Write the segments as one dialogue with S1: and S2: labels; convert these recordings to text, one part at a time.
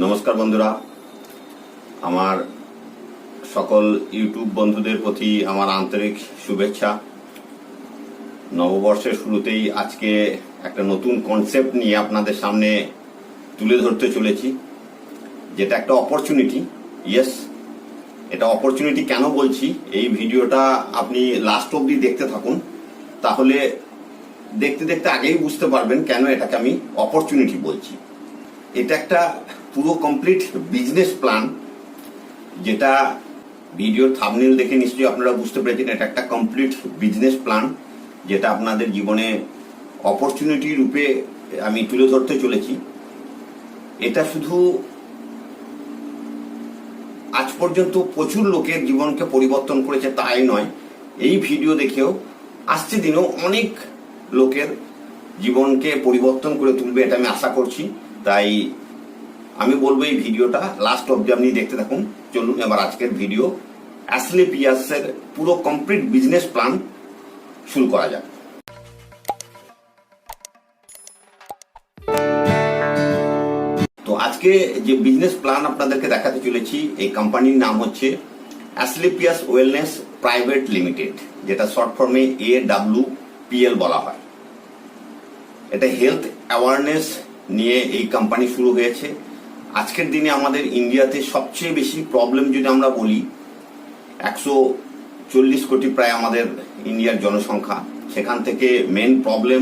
S1: নমস্কার বন্ধুরা, আমার সকল ইউটিউব বন্ধুদের প্রতি আমার আন্তরিক শুভেচ্ছা। নববর্ষের শুরুতেই আজকে একটা নতুন কনসেপ্ট নিয়ে আপনাদের সামনে তুলে ধরতে চলেছি, যেটা একটা অপরচুনিটি। ইয়েস, এটা অপরচুনিটি কেন বলছি, এই ভিডিওটা আপনি লাস্ট অবধি দেখতে থাকুন, তাহলে দেখতে দেখতে আগেই বুঝতে পারবেন কেন এটাকে আমি অপরচুনিটি বলছি। এটা একটা পুরো কমপ্লিট বিজনেস প্ল্যান, যেটা ভিডিওর থাম্বনেল দেখে নিশ্চয়ই আপনারা বুঝতে পেরেছেন। এটা একটা কমপ্লিট বিজনেস প্ল্যান, যেটা আপনাদের জীবনে অপরচুনিটি রূপে আমি তুলে ধরতে চলেছি। এটা শুধু আজ পর্যন্ত প্রচুর লোকের জীবনকে পরিবর্তন করেছে তাই নয়, এই ভিডিও দেখেও আসছে দিনেও অনেক লোকের জীবনকে পরিবর্তন করে তুলবে, এটা আমি আশা করছি। তাই আমি বলবো এই ভিডিওটা লাস্ট অবধি আপনি দেখতে থাকুন। চলুন এবার আজকের ভিডিও অ্যাসক্লেপিয়াসের পুরো কমপ্লিট বিজনেস প্ল্যান শুরু করা যাক। তো আজকে যে বিজনেস প্ল্যান আপনাদেরকে দেখাতে চলেছি, এই কোম্পানির নাম হচ্ছে অ্যাসক্লেপিয়াস ওয়েলনেস প্রাইভেট লিমিটেড, যেটা শর্ট ফর্মে AWPL বলা হয়। এটা হেলথ অ্যাওয়ারনেস নিয়ে এই কোম্পানি শুরু হয়েছে। আজকের দিনে আমাদের ইন্ডিয়াতে সবচেয়ে বেশি প্রবলেম যদি আমরা বলি, 140 কোটি প্রায় আমাদের ইন্ডিয়ার জনসংখ্যা। সেখান থেকে মেন প্রবলেম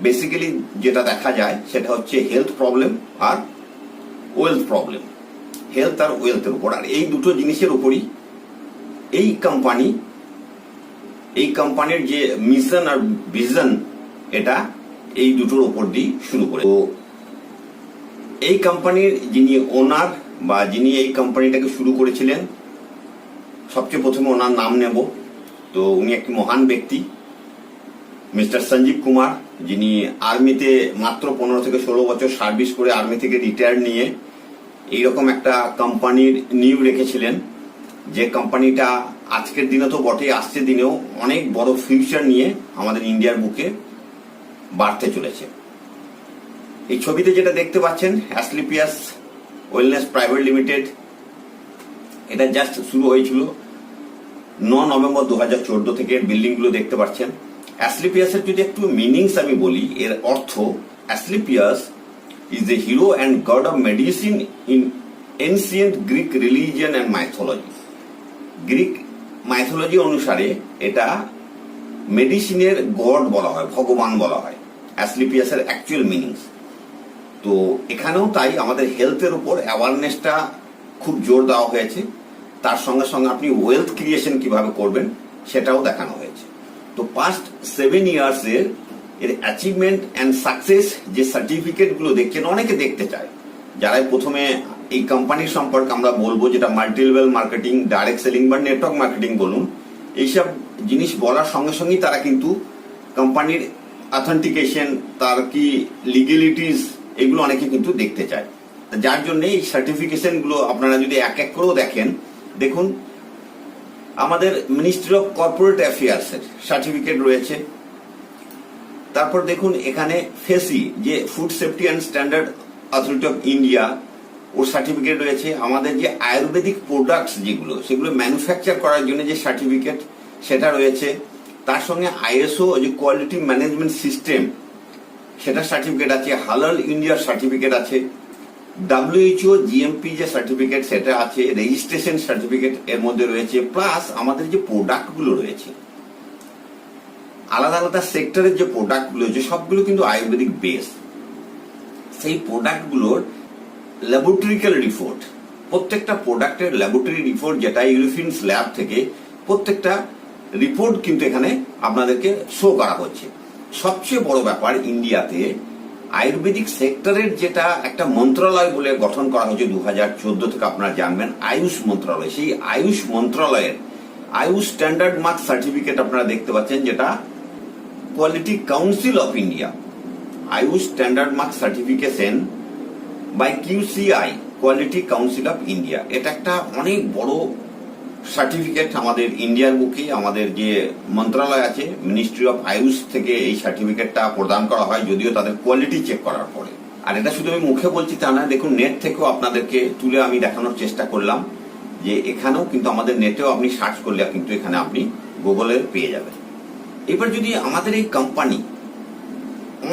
S1: বেসিক্যালি যেটা দেখা যায় সেটা হচ্ছে হেলথ প্রবলেম আর ওয়েলথ প্রবলেম। হেলথ আর ওয়েলথের উপর, আর এই দুটো জিনিসের উপরই এই কোম্পানির যে মিশন আর ভিশন, এটা এই দুটোর উপর দিয়ে শুরু করে। তো এই কোম্পানির যিনি ওনার বা যিনি এই কোম্পানিটাকে শুরু করেছিলেন, সবচেয়ে প্রথমে ওনার নাম নেব। তো উনি একটি মহান ব্যক্তি, মিস্টার সঞ্জীব কুমার, যিনি আর্মিতে মাত্র 15 থেকে 16 বছর সার্ভিস করে আর্মি থেকে রিটায়ার নিয়ে এইরকম একটা কোম্পানির নিউ রেখেছিলেন, যে কোম্পানিটা আজকের দিনে তো বটে, আসছে দিনেও অনেক বড় ফিউচার নিয়ে আমাদের ইন্ডিয়ার বুকে বাড়তে চলেছে। এই ছবিতে যেটা দেখতে পাচ্ছেন অ্যাসক্লেপিয়াস ওয়েলনেস প্রাইভেট লিমিটেড, এটা জাস্ট শুরু হয়েছিল 9 নভেম্বর 2014 থেকে। বিল্ডিং গুলো দেখতে পাচ্ছেন। অ্যাসক্লেপিয়াসের যদি একটু মিনিংস আমি বলি, এর অর্থ Asclepius is a hero and god of medicine in ancient Greek religion and mythology. Greek mythology অনুসারে এটা মেডিসিনের গড বলা হয়, ভগবান বলা হয় অ্যাসক্লেপিয়াসের অ্যাকচুয়াল মিনিংস। তো এখানেও তাই আমাদের হেলথের উপর অ্যাওয়ারনেসটা খুব জোর দেওয়া হয়েছে। তার সঙ্গে সঙ্গে আপনি ওয়েলথ ক্রিয়েশন কিভাবে করবেন সেটাও দেখানো হয়েছে। তো পাস্ট 7 ইয়ার্সের এর অ্যাচিভমেন্ট অ্যান্ড সাকসেস যে সার্টিফিকেটগুলো দেখছেন, অনেকে দেখতে চায়। যারা প্রথমে এই কোম্পানির সম্পর্কে আমরা বলবো, যেটা multi level marketing, direct selling বা নেটওয়ার্ক মার্কেটিং বলুন, এইসব জিনিস বলার সঙ্গে সঙ্গেই তারা কিন্তু কোম্পানির অথেন্টিকেশন, তার কি লিগেলিটিস, এগুলো অনেকে কিন্তু দেখতে চায়। যার জন্য এই সার্টিফিকেশন গুলো আপনারা যদি এক এক করেও দেখেন, দেখুন আমাদের মিনিস্ট্রি অফ কর্পোরেট অ্যাফেয়ার্স এর সার্টিফিকেট রয়েছে। তারপর দেখুন এখানে ফেসি, যে food safety and standard authority of India, or certificate রয়েছে। আমাদের যে আয়ুর্বেদিক প্রোডাক্টস যেগুলো, সেগুলো ম্যানুফ্যাকচার করার জন্য যে সার্টিফিকেট, সেটা রয়েছে। তার সঙ্গে ISO যে কোয়ালিটি ম্যানেজমেন্ট সিস্টেম, সেটা সার্টিফিকেট আছে। হালাল ইন্ডিয়ার সার্টিফিকেট আছে। WHO GMP যে সার্টিফিকেট, সেটা আছে। রেজিস্ট্রেশন সার্টিফিকেট এর মধ্যে রয়েছে। প্লাস আমাদের যে প্রোডাক্টগুলো রয়েছে, আলাদা আলাদা সেক্টরের যে প্রোডাক্টগুলো রয়েছে, সবগুলো কিন্তু আয়ুর্বেদিক বেস। সেই প্রোডাক্টগুলোর ল্যাবরেটরিক্যাল রিপোর্ট, প্রত্যেকটা প্রোডাক্টের ল্যাবরেটরি রিপোর্ট, যেটা ইউরোপিয়ান ল্যাব থেকে প্রত্যেকটা রিপোর্ট কিন্তু এখানে আপনাদেরকে শো করা হচ্ছে। সবচেয়ে বড় ব্যাপার, ইন্ডিয়াতে আয়ুর্বেদিক সেক্টরের যেটা একটা মন্ত্রণালয় বলে গঠন করা হয়েছে 2014 থেকে, আপনারা জানবেন, আয়ুষ মন্ত্রণালয়। সেই আয়ুষ মন্ত্রণালয়ের আয়ুষ স্ট্যান্ডার্ড মার্ক সার্টিফিকেট আপনারা দেখতে পাচ্ছেন, যেটা quality council of India, AYUSH standard mark certification by QCI, quality council of India. এটা একটা অনেক বড় সার্টিফিকেট আমাদের ইন্ডিয়ার বুকে। আমাদের যে মন্ত্রণালয় আছে, মিনিস্ট্রি অফ আয়ুষ থেকে এই সার্টিফিকেটটা প্রদান করা হয়, যদিও তাদের কোয়ালিটি চেক করার পরে। আর এটা শুধু আমি মুখে বলছি তা না, দেখুন নেট থেকেও আপনাদেরকে তুলে আমি দেখানোর চেষ্টা করলাম যে এখানেও কিন্তু আমাদের নেটেও আপনি সার্চ করলে কিন্তু এখানে আপনি গুগলে পেয়ে যাবেন। এবার যদি আমাদের এই কোম্পানি,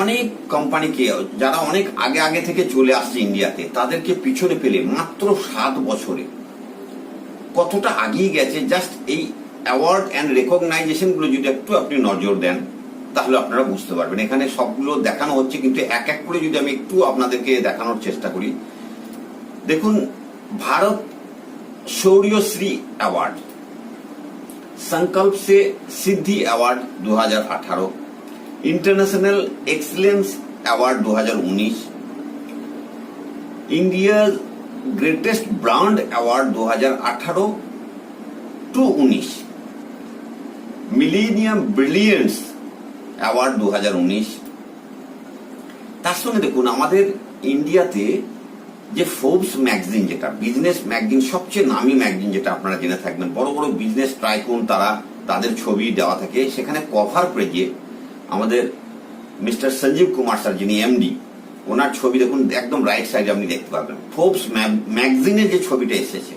S1: অনেক কোম্পানিকে যারা অনেক আগে আগে থেকে চলে আসছে ইন্ডিয়াতে, তাদেরকে পিছনে ফেলে মাত্র 7 বছরে কতটা আগিয়ে গেছে, জাস্ট এই অ্যাওয়ার্ড অ্যান্ড রেকগনাইজেশন গুলো যদি একটু আপনি নজর দেন তাহলে আপনারা বুঝতে পারবেন। এখানে সবগুলো দেখানো হচ্ছে, কিন্তু এক এক করে যদি আমি একটু আপনাদেরকে দেখানোর চেষ্টা করি। দেখুন, Bharat শৌর্যশ্রী award, Sankalp Se Siddhi award 2018, international excellence award 2019, India greatest brand award 2018 to 19, millennium brilliance award 2019। তার সঙ্গে দেখুন আমাদের ইন্ডিয়াতে যে ফোর্বস ম্যাগাজিন, যেটা বিজনেস ম্যাগাজিন, সবচেয়ে নামী ম্যাগাজিন, যেটা আপনারা জেনে থাকবেন, বড় বড় বিজনেস টাইকুন তারা তাদের ছবি দেওয়া থাকে, সেখানে কভার পেজে আমাদের মিস্টার সঞ্জীব কুমার স্যার, যিনি এমডি, ওনার ছবি দেখুন একদম রাইট সাইডে আপনি দেখতে পাবেন। ফোর্বস ম্যাগাজিনের যে ছবিটা এসেছে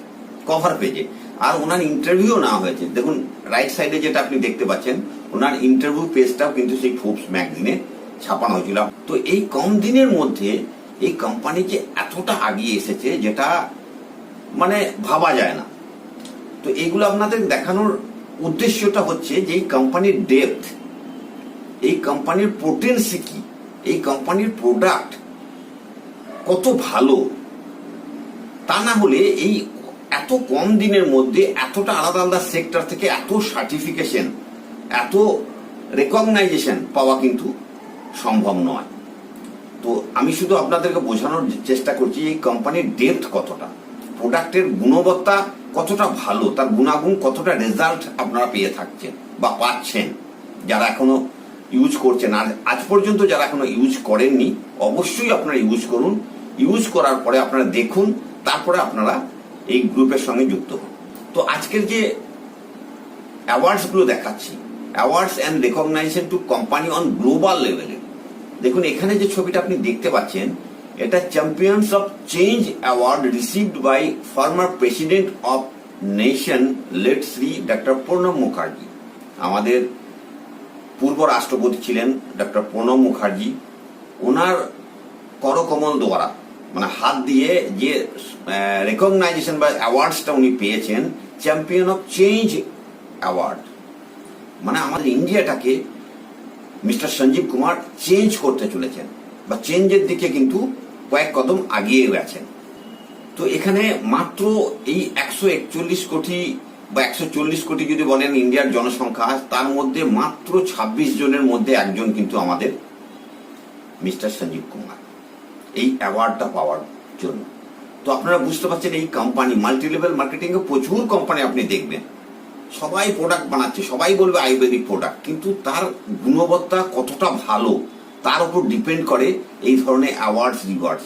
S1: কভার পেজে, আর ওনার ইন্টারভিউ নেওয়া হয়েছে, দেখুন রাইট সাইডে যেটা আপনি দেখতে পাচ্ছেন, ওনার ইন্টারভিউ পেজটাও কিন্তু সেই ফোর্বস ম্যাগাজিনে ছাপানো হয়েছিল। তো এই কম দিনের মধ্যে এই কোম্পানি যে এতটা আগিয়ে এসেছে, যেটা মানে ভাবা যায় না। তো এইগুলো আপনাদের দেখানোর উদ্দেশ্যটা হচ্ছে যে এই কোম্পানির ডেপথ, এই কোম্পানির পোটেন্সি কি, এই কোম্পানির প্রোডাক্ট কত ভালো। তা না হলে এই এত কম দিনের মধ্যে এতটা আলাদা আলাদা সেক্টর থেকে এত সার্টিফিকেশন, এত রেকগনাইজেশন পাওয়া কিন্তু সম্ভব নয়। তো আমি শুধু আপনাদেরকে বোঝানোর চেষ্টা করছি এই কোম্পানির ডেপথ কতটা, প্রোডাক্টের গুণবত্তা কতটা ভালো, তার গুণাগুণ কতটা, রেজাল্ট আপনারা পেয়ে থাকছেন বা পাচ্ছেন যারা এখনো ইউজ করছেন। আর আজ পর্যন্ত যারা এখনো ইউজ করেননি, অবশ্যই আপনারা ইউজ করুন। ইউজ করার পরে আপনারা দেখুন, তারপরে আপনারা এই গ্রুপের সঙ্গে যুক্ত হন। তো আজকের যে অ্যাওয়ার্ডস গুলো দেখাচ্ছি, awards and recognition to company on global লেভেলে, দেখুন এখানে যে ছবিটা আপনি দেখতে পাচ্ছেন, এটা champions of change award received by former president of nation late Shri doctor Pranab Mukherjee. আমাদের পূর্ব রাষ্ট্রপতি ছিলেন ডক্টর প্রণব মুখার্জি। ওনার করকমল দ্বারা, মানে হাত দিয়ে যে রেকগনাইজেশন বা অ্যাওয়ার্ডসটা উনি পেয়েছেন, চ্যাম্পিয়ন অফ চেঞ্জ অ্যাওয়ার্ড, মানে আমাদের ইন্ডিয়াটাকে মিস্টার সঞ্জীব কুমার চেঞ্জ করতে চলেছেন বা চেঞ্জের দিকে কিন্তু কয়েক কদম আগিয়ে গেছেন। তো এখানে মাত্র এই 141 কোটি বা 140 কোটি যদি বলেন ইন্ডিয়ার জনসংখ্যা, তার মধ্যে মাত্র 26 জনের মধ্যে একজন কিন্তু আমাদের মিস্টার সঞ্জীব কুমার, এই অ্যাওয়ার্ডটা পাওয়ার জন্য। তো আপনারা বুঝতে পারছেন এই কোম্পানি, মাল্টি লেভেল মার্কেটিং এ প্রচুর কোম্পানি আপনি দেখবেন, সবাই প্রোডাক্ট বানাচ্ছে, সবাই বলবে আয়ুর্বেদিক প্রোডাক্ট, কিন্তু তার গুণবত্তা কতটা ভালো তার উপর ডিপেন্ড করে এই ধরনের অ্যাওয়ার্ডস, রিওয়ার্ডস,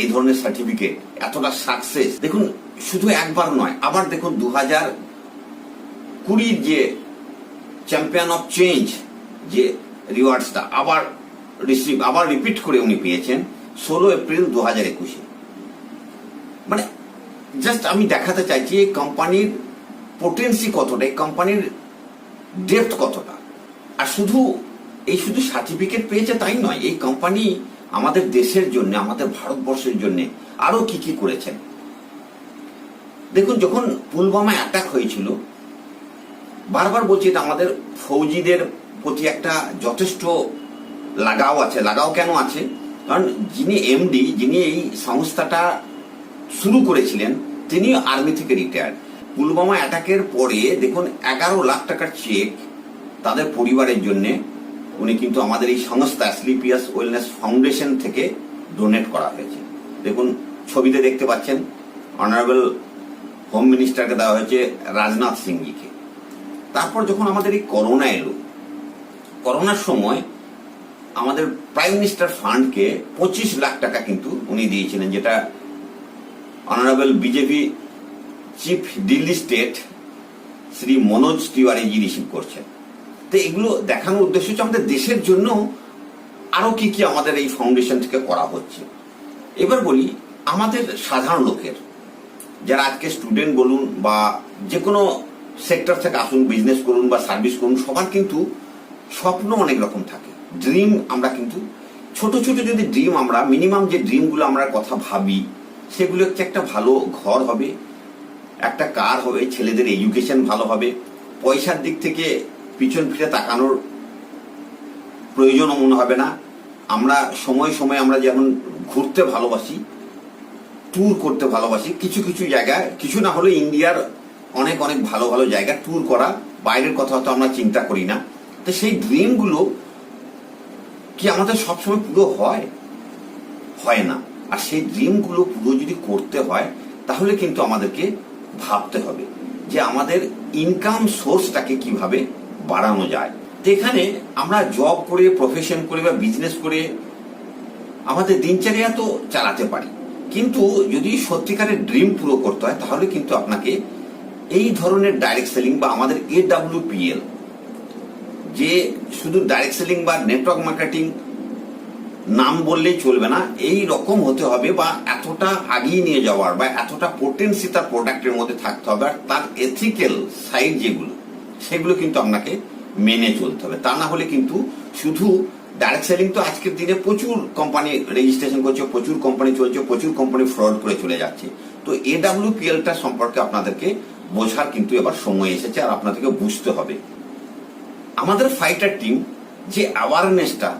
S1: এই ধরনের সার্টিফিকেট, এতটা সাকসেস। দেখুন শুধু একবার নয়, আবার দেখুন 2020 যে চ্যাম্পিয়ন অফ চেঞ্জ যে রিওয়ার্ডসটা আবার রিপিট করে উনি পেয়েছেন 16 এপ্রিল 2021। মানে জাস্ট আমি দেখাতে চাইছি এই কোম্পানির পোটেন্সি কতটা, এই কোম্পানির ডেপথ কতটা। আর শুধু সার্টিফিকেট পেয়েছে তাই নয়, এই কোম্পানি আমাদের দেশের জন্য, আমাদের ভারতবর্ষের জন্য আরো কি কি করেছেন। দেখুন যখন পুলওয়ামা অ্যাটাক হয়েছিল, বারবার বলছি এটা আমাদের ফৌজিদের প্রতি একটা যথেষ্ট লাগাও আছে। লাগাও কেন আছে? কারণ যিনি এমডি, যিনি এই সংস্থাটা শুরু করেছিলেন, তিনি আর্মি থেকে রিটায়ার্ড। পুলওয়ামা অ্যাটাকের পরে দেখুন 11 লাখ টাকার চেক তাদের পরিবারের জন্য উনি কিন্তু আমাদের এই সংস্থা স্লিপিয়াস ওয়েলনেস ফাউন্ডেশন থেকে ডোনেট করা হয়েছে। দেখুন ছবিতে দেখতে পাচ্ছেন অনারেবল হোম মিনিস্টারকে দেওয়া হয়েছে রাজনাথ সিংজিকে। তারপর যখন আমাদের এই করোনা এলো, করোনার সময় আমাদের প্রাইম মিনিস্টার ফান্ডকে 25 লাখ টাকা কিন্তু উনি দিয়েছিলেন, যেটা honourable BJP chief Delhi state Shri Manoj Tiwariji receive করছেন। তো এগুলো দেখানোর উদ্দেশ্য হচ্ছে আমাদের দেশের জন্য আরো কি কি আমাদের এই ফাউন্ডেশন থেকে করা হচ্ছে। এবার বলি আমাদের সাধারণ লোকের, যারা আজকে স্টুডেন্ট বলুন বা যে কোনো সেক্টর থেকে আসুন, বিজনেস করুন বা সার্ভিস করুন, সবার কিন্তু স্বপ্ন অনেক রকম থাকে, ড্রিম। আমরা কিন্তু ছোট ছোট যদি ড্রিম, আমরা মিনিমাম যে ড্রিমগুলো আমরা কথা ভাবি, সেগুলো হচ্ছে একটা ভালো ঘর হবে, একটা কার হবে, ছেলেদের এডুকেশন ভালো হবে, পয়সার দিক থেকে পিছন ফিরে তাকানোর প্রয়োজন মনে হবে না। আমরা সময় সময় আমরা যেমন ঘুরতে ভালোবাসি, ট্যুর করতে ভালোবাসি, কিছু কিছু জায়গায়, কিছু না হলে ইন্ডিয়ার অনেক অনেক ভালো ভালো জায়গা ট্যুর করা, বাইরের কথা তো আমরা চিন্তা করি না। তো সেই ড্রিমগুলো কি আমাদের সবসময় পুরো হয় না। আর সেই ড্রিমগুলো পুরো যদি করতে হয়, তাহলে কিন্তু আমাদেরকে ভাবতে হবে যে আমাদের ইনকাম সোর্সটাকে কিভাবে বাড়ানো যায়। তো এখানে আমরা জব করে, প্রফেশন করে বা বিজনেস করে আমাদের দিনচর্যা তো চালাতে পারি, কিন্তু যদি সত্যিকারের ড্রিম পুরো করতে হয়, তাহলে কিন্তু আপনাকে এই ধরনের ডাইরেক্ট সেলিং বা আমাদের AWPL, যে শুধু ডাইরেক্ট সেলিং বা নেটওয়ার্ক মার্কেটিং নাম বললেই চলবে না, এই রকম হতে হবে বা এতটা আগিয়ে নিয়ে যাওয়ার বা এতটা পোটেন্সি তার প্রোডাক্টের মধ্যে থাকতে হবে, আর তার এথিক্যাল সাইড যেগুলো, সেগুলো কিন্তু আপনাকে মেনে চলতে হবে। তা না হলে কিন্তু শুধু ডাইরেক্ট সেলিং তো আজকের দিনে প্রচুর কোম্পানি রেজিস্ট্রেশন করছে, প্রচুর কোম্পানি চলছে, প্রচুর কোম্পানি ফ্রড করে চলে যাচ্ছে। তো AWPLটা সম্পর্কে আপনাদেরকে বোঝার কিন্তু এবার সময় এসেছে, আর আপনাদেরকে বুঝতে হবে। আমাদের ফাইটার টিম যে অ্যাওয়ারনেসটা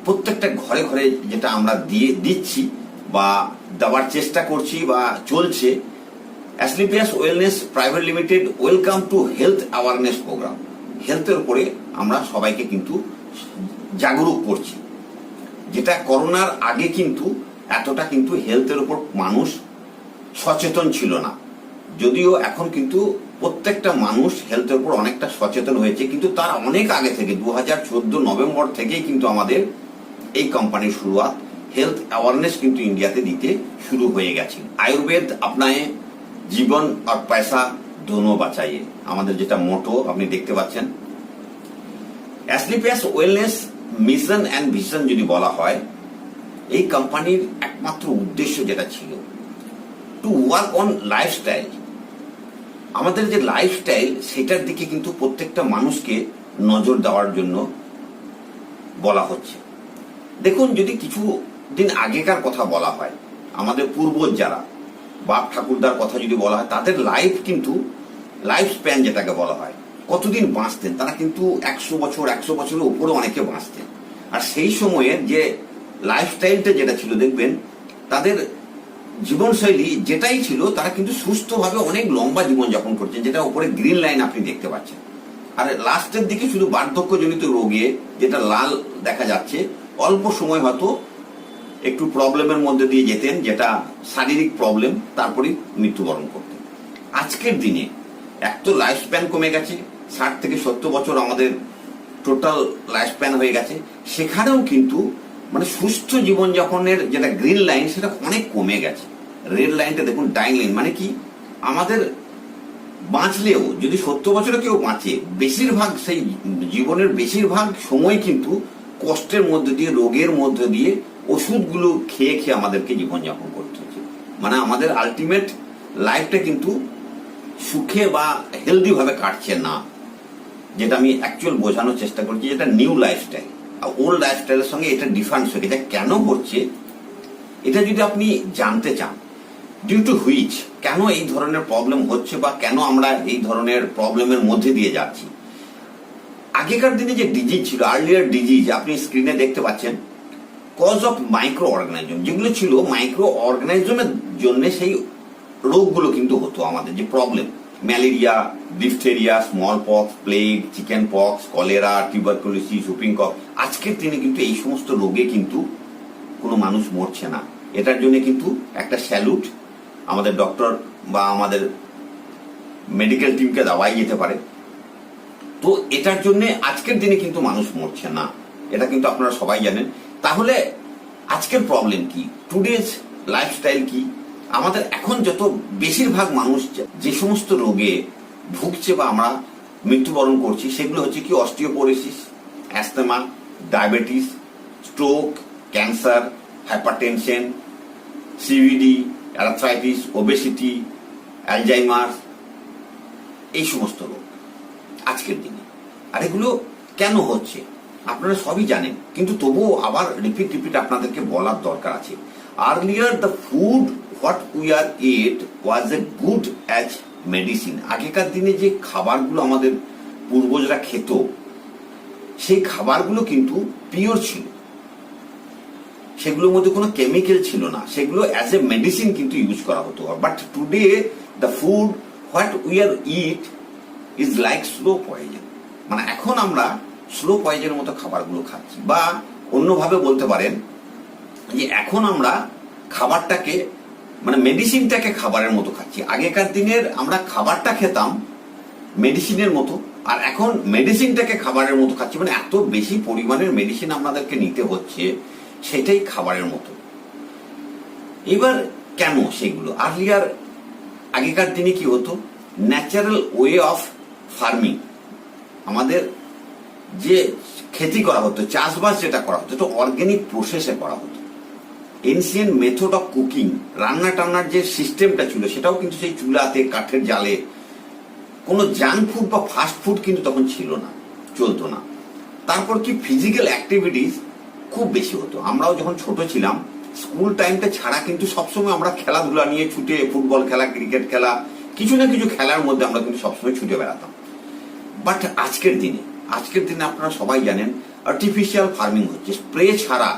S1: প্রত্যেকটা ঘরে ঘরে যেটা আমরা দিচ্ছি বা দেওয়ার চেষ্টা করছি বা চলছে, Asclepius wellness private limited welcome to health awareness program. হেলথের উপরে আমরা সবাইকে কিন্তু জাগরুক করছি, যেটা করোনার আগে কিন্তু এতটা কিন্তু হেলথের উপর মানুষ সচেতন ছিল না। যদিও এখন কিন্তু প্রত্যেকটা মানুষ হেলথের উপর অনেকটা সচেতন হয়েছে, কিন্তু তার অনেক আগে থেকে 2014 নভেম্বর থেকেই কিন্তু আমাদের এই কোম্পানির শুরুয়াত, হেলথ অ্যাওয়ারনেস কিন্তু ইন্ডিয়াতে দিতে শুরু হয়ে গেছে। আয়ুর্বেদ আপনায়ে জীবন আর পয়সা দোনো বাঁচাইয়ে, আমাদের যেটা মোটো আপনি দেখতে পাচ্ছেন। Asclepius wellness mission and vision যদি বলা হয়, এই কোম্পানির একমাত্র উদ্দেশ্য যেটা ছিল, টু ওয়ার্ক অন লাইফস্টাইল। আমাদের যে লাইফস্টাইল, সেটার দিকে কিন্তু প্রত্যেকটা মানুষকে নজর দেওয়ার জন্য বলা হচ্ছে। দেখুন, যদি কিছু দিন আগেকার কথা বলা হয়, আমাদের পূর্বজ যারা বাপ ঠাকুরদার কথা যদি বলা হয়, তাদের লাইফ কিন্তু লাইফ স্প্যান যেটাকে বলা হয়, কতদিন বাঁচতেন তারা, কিন্তু 100 বছর 100 বছরের উপরে অনেকে বাঁচতেন। আর সেই সময়ের যে লাইফস্টাইলটা যেটা ছিল, দেখবেন তাদের জীবনশৈলী যেটাই ছিল, তারা কিন্তু সুস্থভাবে অনেক লম্বা জীবনযাপন করছেন, যেটা উপরে গ্রিন লাইন আপনি দেখতে পাচ্ছেন। আর লাস্টের দিকে শুধু বার্ধক্যজনিত রোগে যেটা লাল দেখা যাচ্ছে, অল্প সময় হয়তো একটু প্রবলেমের মধ্যে দিয়ে যেতেন, যেটা শারীরিক প্রবলেম, তারপরে মৃত্যুবরণ করতেন। আজকের দিনে এক তো লাইফ স্প্যান কমে গেছে, 60 থেকে 70 বছর আমাদের টোটাল লাইফ স্প্যান হয়ে গেছে, সেখানেও কিন্তু মানে সুস্থ জীবনযাপনের যেটা গ্রিন লাইন, সেটা অনেক কমে গেছে। রেড লাইনটা দেখুন, ডাইং লাইন, মানে কি আমাদের বাঁচলেও যদি 70 বছরে কেউ বাঁচে, বেশিরভাগ সেই জীবনের বেশিরভাগ সময় কিন্তু কষ্টের মধ্যে দিয়ে, রোগের মধ্যে দিয়ে, ওষুধগুলো খেয়ে খেয়ে আমাদেরকে জীবনযাপন করতে হচ্ছে। মানে আমাদের আলটিমেট লাইফটা কিন্তু সুখে বা হেলদি ভাবে কাটছে না, যেটা আমি অ্যাকচুয়াল বোঝানোর চেষ্টা করছি। যেটা নিউ লাইফস্টাইল আর ওল্ড লাইফস্টাইলের সঙ্গে এটা ডিফারেন্স হয়ে গেছে। কেন হচ্ছে এটা যদি আপনি জানতে চান, ডিউ টু হুইচ, কেন এই ধরনের প্রবলেম হচ্ছে বা কেন আমরা এই ধরনের প্রবলেমের মধ্যে দিয়ে যাচ্ছি। আগেকার দিনে যে ডিজিজ ছিল, আর্লিয়ার ডিজিজ আপনি স্ক্রিনে দেখতে পাচ্ছেন, কজ অফ মাইক্রো অর্গানিজম, যেগুলো ছিল মাইক্রো অর্গানিজমের জন্য সেই রোগগুলো কিন্তু হতো। আমাদের যে problem, malaria, diphtheria, small pox, plague, chicken pox, cholera, tuberculosis, whooping cough, আজকের দিনে কিন্তু এই সমস্ত রোগে কিন্তু কোনো মানুষ মরছে না। এটার জন্য কিন্তু একটা স্যালুট আমাদের ডক্টর বা আমাদের মেডিকেল টিমকে দেওয়াই যেতে পারে। তো এটার জন্য আজকের দিনে কিন্তু মানুষ মরছে না, এটা কিন্তু আপনারা সবাই জানেন। তাহলে আজকের প্রবলেম কি, টুডেজ লাইফস্টাইল কি? আমাদের এখন যত বেশিরভাগ মানুষ যে সমস্ত রোগে ভুগছে বা আমরা মৃত্যুবরণ করছি, সেগুলো হচ্ছে কি osteoporosis, asthma, diabetes, stroke, cancer, hypertension, CVD, arthritis, obesity, Alzheimer, এই সমস্ত রোগ আজকের দিনে। আর এগুলো কেন হচ্ছে আপনারা সবই জানেন, কিন্তু তবুও আবার রিপিট আপনাদেরকে বলার দরকার আছে। Earlier the food what we are at was a good as medicine. আগেকার দিনে যে খাবারগুলো আমাদের পূর্বজরা খেত, সেই খাবারগুলো কিন্তু পিওর ছিল, সেগুলোর মধ্যে কোনো কেমিক্যাল ছিল না, সেগুলো অ্যাজ এ মেডিসিন কিন্তু ইউজ করা হতো। But today the food what we are it is like slow poison. মানে এখন আমরা স্লো পয়জনের মতো খাবারগুলো খাচ্ছি, বা অন্যভাবে বলতে পারেন যে এখন আমরা খাবারটাকে মানে মেডিসিনটাকে খাবারের মতো খাচ্ছি। আগেকার দিনের আমরা খাবারটা খেতাম মেডিসিনের মতো, আর এখন মেডিসিনটাকে খাবারের মতো খাচ্ছি। মানে এত বেশি পরিমাণের মেডিসিন আমাদেরকে নিতে হচ্ছে, সেটাই খাবারের মতো। এবার কেন সেগুলো? আর্লিয়ার আগেকার দিনে কি হতো, ন্যাচারাল ওয়ে অফ ফার্মিং, আমাদের যে খেতি করা হতো, চাষবাস যেটা করা হতো, এটা অর্গানিক প্রসেসে করা হতো। এনসিয়েন্ট মেথড অফ কুকিং, রান্না টান্নার যে সিস্টেমটা ছিল, সেটাও কিন্তু সেই চুলাতে, কাঠের জালে। কোনো জাঙ্ক ফুড বা ফাস্ট ফুড কিন্তু তখন ছিল না, চলতো না। তারপর কি ফিজিক্যাল অ্যাক্টিভিটিস খুব বেশি হতো। আমরাও যখন ছোট ছিলাম, স্কুল টাইমটা ছাড়া কিন্তু সবসময় আমরা খেলাধুলা নিয়ে ছুটে, ফুটবল খেলা, ক্রিকেট খেলা, কিছু না কিছু খেলার মধ্যে আমরা কিন্তু সবসময় ছুটে বেড়াতাম। বাট আজকের দিনে আপনারা সবাই জানেন আর্টিফিশিয়াল ফার্মিং হচ্ছে, স্প্রে ছাড়া,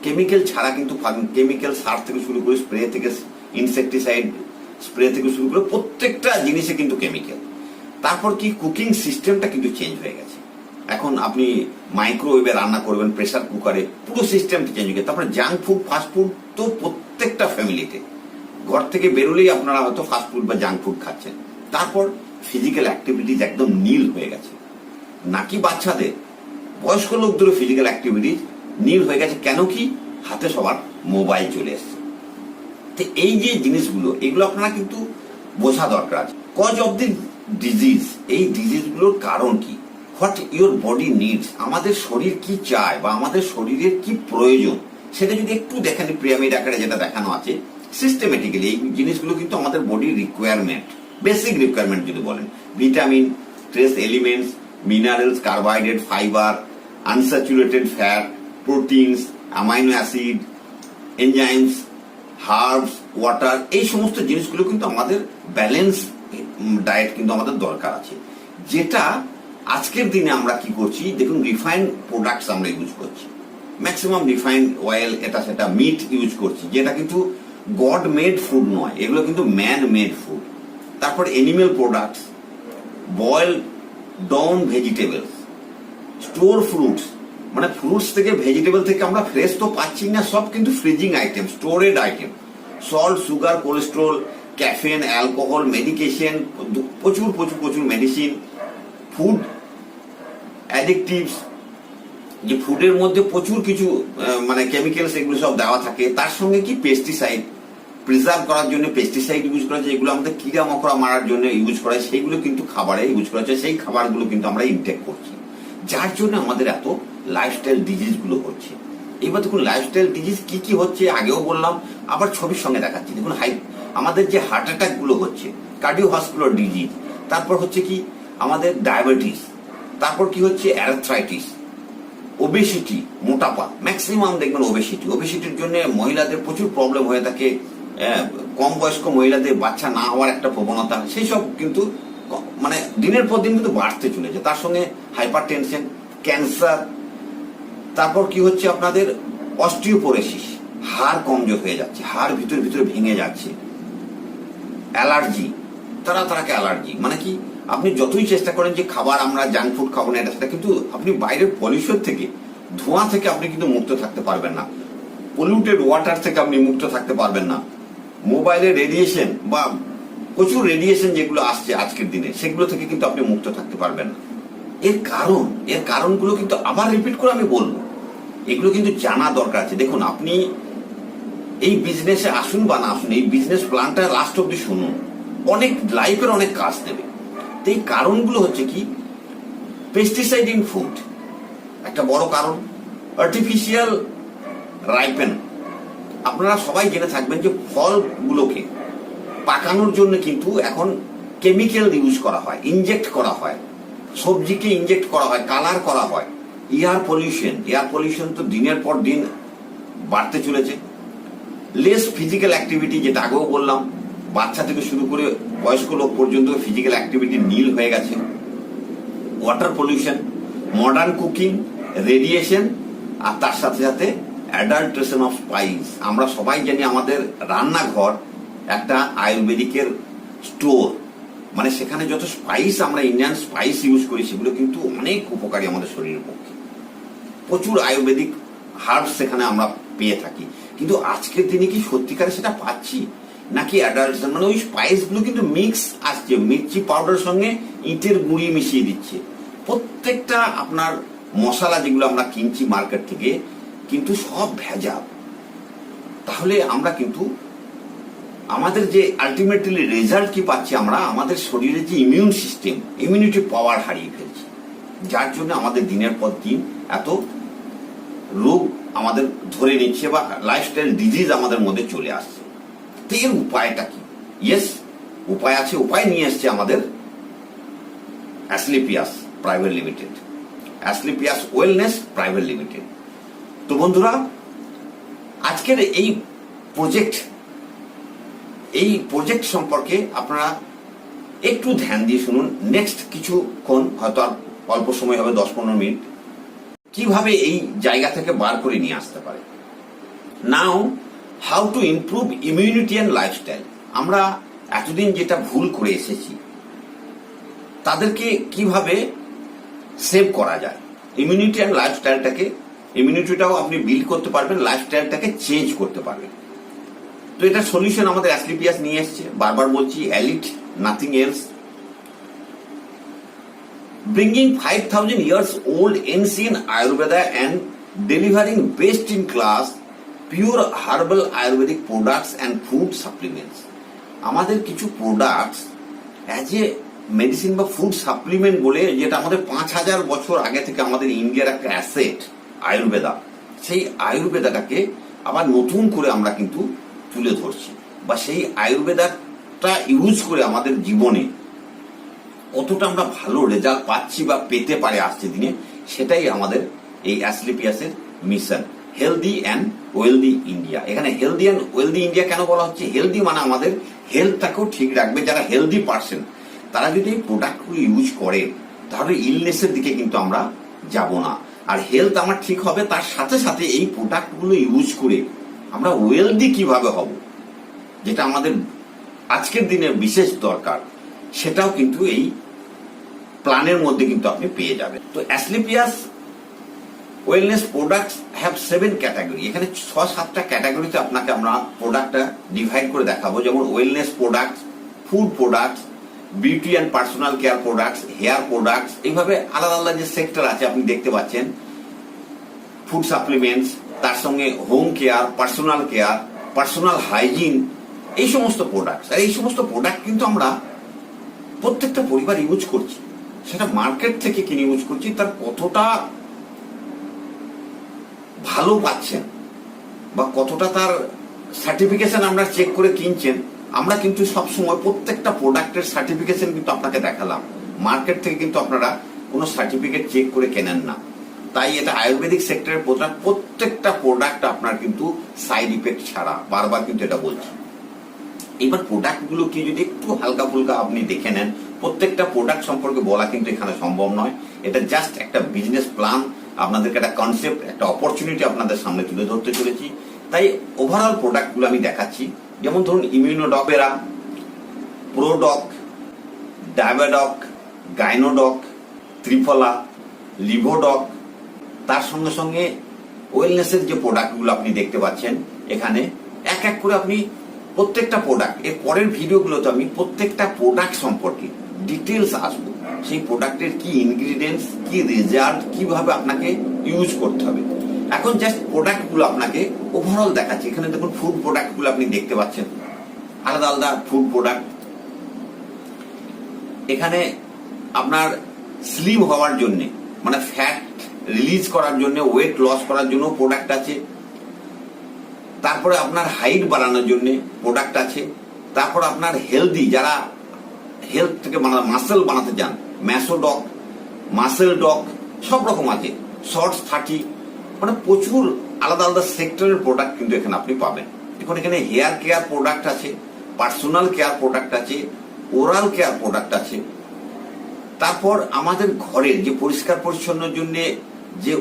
S1: কেমিক্যাল ছাড়া কিন্তু ফার্মিং। কেমিক্যাল সার থেকে শুরু করে স্প্রে থেকে, ইনসেকটিসাইড স্প্রে থেকে শুরু করে প্রত্যেকটা জিনিসে কিন্তু কেমিক্যাল। তারপর কি কুকিং সিস্টেমটা কিন্তু চেঞ্জ হয়ে গেছে। এখন আপনি মাইক্রোওয়েভে রান্না করবেন, প্রেসার কুকারে, পুরো সিস্টেমটা চেঞ্জ হয়ে গেছে। তারপরে জাঙ্ক ফুড, ফাস্ট ফুড তো প্রত্যেকটা ফ্যামিলিতে, ঘর থেকে বেরোলেই আপনারা হয়তো ফাস্ট ফুড বা জাঙ্ক ফুড খাচ্ছেন। তারপর ফিজিক্যাল অ্যাক্টিভিটিস একদম নীল হয়ে গেছে, নাকি বাচ্চাদের, বয়স্ক লোকদেরও ফিজিক্যাল অ্যাক্টিভিটিস নীল হয়ে গেছে। কেন কি? হাতে সবার মোবাইল চলে এসছে। তো এই যে জিনিসগুলো, এগুলো আপনারা কিন্তু বোঝা দরকার আছে। কজ অফ দি ডিজিজ, এই ডিজিজগুলোর কারণ কি? হোয়াট ইউর বডি নিডস, আমাদের শরীর কি চায় বা আমাদের শরীরের কি প্রয়োজন, সেটা যদি একটু দেখেন পিরামিড আকারে যেটা দেখানো আছে সিস্টেমেটিক্যালি, এই জিনিসগুলো কিন্তু আমাদের বডির রিকোয়ারমেন্ট, বেসিক রিকোয়ারমেন্ট যদি বলেন। Vitamin, trace elements, minerals, carbohydrate, fibre, unsaturated fat, proteins, amino acid, enzymes, herbs, water, এই সমস্ত জিনিসগুলো কিন্তু আমাদের ব্যালেন্স ডায়েট কিন্তু আমাদের দরকার আছে। যেটা আজকের দিনে আমরা কি করছি দেখুন, রিফাইন্ড প্রোডাক্টস আমরা ইউজ করছি, ম্যাক্সিমাম রিফাইন্ড অয়েল, এটা সেটা, মিট ইউজ করছি, যেটা কিন্তু গড মেড ফুড নয়, এগুলো কিন্তু ম্যান মেড ফুড। তারপর animal products, boiled down vegetables, store fruits, মানে ফ্রুটস থেকে, ভেজিটেবল থেকে আমরা ফ্রেশ তো পাচ্ছি না, সব কিন্তু freezing item, storeyed item. Salt, sugar, cholesterol, caffeine, alcohol, medication, প্রচুর প্রচুর প্রচুর মেডিসিন, ফুড অ্যাডিকটিভস, যে ফুডের মধ্যে প্রচুর কিছু মানে কেমিক্যালস, এগুলো সব দেওয়া থাকে। তার সঙ্গে কি পেস্টিসাইড, প্রিজার্ভ করার জন্য পেস্টিসাইড ইউজ করা যায়, এগুলো আমাদের কিরা মকড়া মারার জন্য ইউজ করা হয়, সেইগুলো কিন্তু খাবারে ইউজ করা হচ্ছে। সেই খাবারগুলো কিন্তু আমরা ইনটেক করছি, যার জন্য আমাদের এত লাইফস্টাইল ডিজিজ গুলো হচ্ছে। এবার দেখুন লাইফস্টাইল ডিজিজ কি কি হচ্ছে, আগেও বললাম, আবার ছবির সঙ্গে দেখাচ্ছি। দেখুন আমাদের যে হার্ট অ্যাটাক গুলো হচ্ছে, কার্ডিওভাস্কুলার ডিজিজ, তারপর হচ্ছে কি আমাদের ডায়াবেটিস, তারপর কি হচ্ছে অ্যারাথ্রাইটিস, ওবেসিটি, মোটাপা, ম্যাক্সিমাম দেখবেন ওবেসিটি। ওবেসিটির জন্য মহিলাদের প্রচুর প্রবলেম হয়ে থাকে, কম বয়স্ক মহিলাদের বাচ্চা না হওয়ার একটা প্রবণতা, সেই সব কিন্তু মানে দিনের পর দিন কিন্তু বাড়তে চলেছে। তার সঙ্গে হাইপার টেনশন, ক্যান্সার, তারপর কি হচ্ছে আপনাদের অস্টিওপোরোসিস, হাড় কমজোর হয়ে যাচ্ছে, হাড় ভিতরে ভিতরে ভেঙে যাচ্ছে, অ্যালার্জি, তারাকে অ্যালার্জি। মানে কি, আপনি যতই চেষ্টা করেন যে খাবার আমরা জাঙ্ক ফুড খাবো না, এটা সেটা, কিন্তু আপনি বাইরের পলিউশন থেকে, ধোঁয়া থেকে আপনি কিন্তু মুক্ত থাকতে পারবেন না, পলিউটেড ওয়াটার থেকে আপনি মুক্ত থাকতে পারবেন না, মোবাইলের রেডিয়েশন বা প্রচুর রেডিয়েশন যেগুলো আসছে আজকের দিনে, সেগুলো থেকে কিন্তু আপনি মুক্ত থাকতে পারবেন না। এর কারণগুলো কিন্তু আবার রিপিট করে আমি বলবো, এগুলো কিন্তু জানা দরকার আছে। দেখুন, আপনি এই বিজনেসে আসুন বা না আসুন, এই বিজনেস প্ল্যানটা লাস্ট অব্দি শুনুন, অনেক লাইফের অনেক কাজ দেবে। তো এই কারণগুলো হচ্ছে কি, পেস্টিসাইড ইন ফুড একটা বড় কারণ, আর্টিফিশিয়াল রাইপেন। আপনারা সবাই জেনে থাকবেন যে ফলগুলোকে পাকানোর জন্য কিন্তু এখন কেমিক্যাল ইউজ করা হয়, ইনজেক্ট করা হয়, সবজিকে ইনজেক্ট করা হয়, কালার করা হয়। এয়ার পলিউশন তো দিনের পর দিন বাড়তে চলেছে। লেস ফিজিক্যাল অ্যাক্টিভিটি, যেটা আগেও বললাম, বাচ্চা থেকে শুরু করে বয়স্ক লোক পর্যন্ত ফিজিক্যাল অ্যাক্টিভিটি নীল হয়ে গেছে। Water pollution, modern cooking, radiation, আর তার সাথে সাথে অ্যাডাল্ট্রেশন অফ স্পাইস। আমরা সবাই জানি আমাদের রান্নাঘর একটা আয়ুর্বেদিকের স্টোর, মানে সেখানে যত স্পাইস আমরা ইন্ডিয়ান স্পাইস ইউজ করি সেগুলো কিন্তু অনেক উপকারী আমাদের শরীরের পক্ষে। প্রচুর আয়ুর্বেদিক হার্বস সেখানে আমরা পেয়ে থাকি। কিন্তু আজকের দিনে কি সত্যিকারে সেটা পাচ্ছি নাকি অ্যাডাল্ট্রেশন, মানে ওই স্পাইস গুলো কিন্তু মিক্স আসছে, মির্চি পাউডারের সঙ্গে ইটের গুঁড়ি মিশিয়ে দিচ্ছে। প্রত্যেকটা আপনার মশলা যেগুলো আমরা কিনছি মার্কেট থেকে কিন্তু সব ভেজাল। তাহলে আমরা কিন্তু আমাদের যে আলটিমেটলি রেজাল্ট কি পাচ্ছি, আমরা আমাদের শরীরের যে ইমিউন সিস্টেম, ইমিউনিটি পাওয়ার হারিয়ে ফেলছি, যার জন্য আমাদের দিনের পর দিন এত রোগ আমাদের ধরে নিচ্ছে বা লাইফস্টাইল ডিজিজ আমাদের মধ্যে চলে আসছে। তো এর উপায়টা কি? ইয়েস, উপায় আছে। উপায় নিয়ে এসছে আমাদের Asclepius private limited, Asclepius wellness private limited. তো বন্ধুরা, আজকের এই প্রজেক্ট সম্পর্কে আপনারা একটু ধ্যান দিয়ে শুনুন। নেক্সট কিছুক্ষণ, হয়তো আর অল্প সময় হবে, 10-15 মিনিট, কিভাবে এই জায়গা থেকে বার করে নিয়ে আসতে পারে। Now how to improve immunity and lifestyle. আমরা এতদিন যেটা ভুল করে এসেছি তাদেরকে কিভাবে সেভ করা যায়। ইমিউনিটি অ্যান্ড লাইফস্টাইলটাকে, ইমিউনিটিটাও আপনি বিল্ড করতে পারবেন, লাইফস্টাইলটাকে চেঞ্জ করতে পারবেন। তো এটা সলিউশন আমাদের অ্যাসক্লেপিয়াস নিয়ে এসছে। বারবার বলছি, elite, nothing else. Bringing 5,000 years old ancient Ayurveda and delivering best in class pure herbal Ayurvedic products and food supplements. আমাদের কিছু প্রোডাক্টস অ্যাজ এ মেডিসিন বা ফুড সাপ্লিমেন্ট বলে, যেটা আমাদের 5,000 বছর আগে থেকে আমাদের ইন্ডিয়ার একটা অ্যাসেট আয়ুর্বেদা, সেই আয়ুর্বেদাটাকে আবার নতুন করে আমরা কিন্তু তুলে ধরছি, বা সেই আয়ুর্বেদাটা ইউজ করে আমাদের জীবনে কতটা আমরা ভালো রেজাল্ট পাচ্ছি বা পেতে পারে আসছে দিনে, সেটাই আমাদের এই অ্যাসক্লেপিয়াসের mission, healthy and wealthy India. এখানে হেলদি অ্যান্ড ওয়েলদি ইন্ডিয়া কেন বলা হচ্ছে? হেলদি মানে আমাদের হেলথটাকেও ঠিক রাখবে। যারা হেলদি পার্সন তারা যদি এই প্রোডাক্টগুলো ইউজ করে তাহলে ইলনেসের দিকে কিন্তু আমরা যাব না। আর হেলথ আমার ঠিক হবে, তার সাথে সাথে এই প্রোডাক্টগুলো ইউজ করে আমরা ওয়েলদি কিভাবে হব, যেটা আমাদের আজকের দিনে বিশেষ দরকার, সেটাও কিন্তু এই প্ল্যানের মধ্যে কিন্তু আপনি পেয়ে যাবেন। তো Asclepius wellness products have 7 category. এখানে 6-7টা ক্যাটাগরিতে আপনাকে আমরা প্রোডাক্টটা ডিভাইড করে দেখাবো। যেমন wellness products, food products, beauty and personal care products, hair products, এইভাবে আলাদা আলাদা যে সেক্টর আছে আপনি দেখতে পাচ্ছেন। ফুড সাপ্লিমেন্টস, তার সঙ্গে home care, personal care, personal hygiene, এই সমস্ত প্রোডাক্টস। আর এই সমস্ত প্রোডাক্ট কিন্তু আমরা প্রত্যেকটা পরিবার ইউজ করছি, সেটা মার্কেট থেকে কিনে ইউজ করছি। তার কতটা ভালো পাচ্ছেন বা কতটা তার সার্টিফিকেশন আমরা চেক করে কিনছেন, আমরা কিন্তু সবসময় প্রত্যেকটা প্রোডাক্টের সার্টিফিকেশন কিন্তু আপনাকে দেখালাম। মার্কেট থেকে কিন্তু আপনারা কোনো সার্টিফিকেট চেক করে কেনেন না। তাই এটা আয়ুর্বেদিক সেক্টরের প্রোডাক্ট, প্রত্যেকটা প্রোডাক্ট আপনার কিন্তু সাইড ইফেক্ট ছাড়া, বারবার কিন্তু এটা বলছি। এবার প্রোডাক্টগুলো কি যদি একটু হালকা ফুলকা আপনি দেখে নেন, প্রত্যেকটা প্রোডাক্ট সম্পর্কে বলা কিন্তু এখানে সম্ভব নয়। এটা জাস্ট একটা বিজনেস প্ল্যান, আপনাদেরকে একটা কনসেপ্ট, একটা অপরচুনিটি আপনাদের সামনে তুলে ধরতে চলেছি। তাই ওভারঅল প্রোডাক্টগুলো আমি দেখাচ্ছি। যেমন ধরুন ইমিউনোডকেরা, প্রোডক, ডায়াবেডক, গাইনোডক, ত্রিফলা, লিভোডক, তার সঙ্গে সঙ্গে ওয়েলনেসের যে প্রোডাক্টগুলো আপনি দেখতে পাচ্ছেন এখানে, এক এক করে আপনি প্রত্যেকটা প্রোডাক্ট, এর পরের ভিডিওগুলোতে আমি প্রত্যেকটা প্রোডাক্ট সম্পর্কে ডিটেলস আসবো। সেই প্রোডাক্টের কি ইনগ্রিডিয়েন্টস, কি রেজাল্ট, কিভাবে আপনাকে ইউজ করতে হবে। এখন জাস্ট প্রোডাক্টগুলো আপনাকে ওভারঅল দেখাচ্ছি। এখানে দেখুন ফুড প্রোডাক্টগুলো আপনি দেখতে পাচ্ছেন, আলাদা আলাদা ফুড প্রোডাক্ট। এখানে আপনার স্লিম হওয়ার জন্য, মানে ফ্যাট রিলিজ করার জন্য, ওয়েট লস করার জন্য প্রোডাক্ট আছে। তারপরে আপনার হাইট বাড়ানোর জন্য প্রোডাক্ট আছে, তারপর আপনার হেলদি যারা হেলথ থেকে মাসেল বানাতে চান, ম্যাসোডক, মাসেল ডক সব রকম আছে, শর্টস 30, মানে প্রচুর আলাদা আলাদা সেক্টরের প্রোডাক্ট কিন্তু এখানে আপনি পাবেন। এখন এখানে হেয়ার কেয়ার প্রোডাক্ট আছে, পার্সোনাল কেয়ার প্রোডাক্ট আছে, ওরাল কেয়ার প্রোডাক্ট আছে। তারপর আমাদের ঘরের যে পরিষ্কার পরিচ্ছন্নের জন্য যে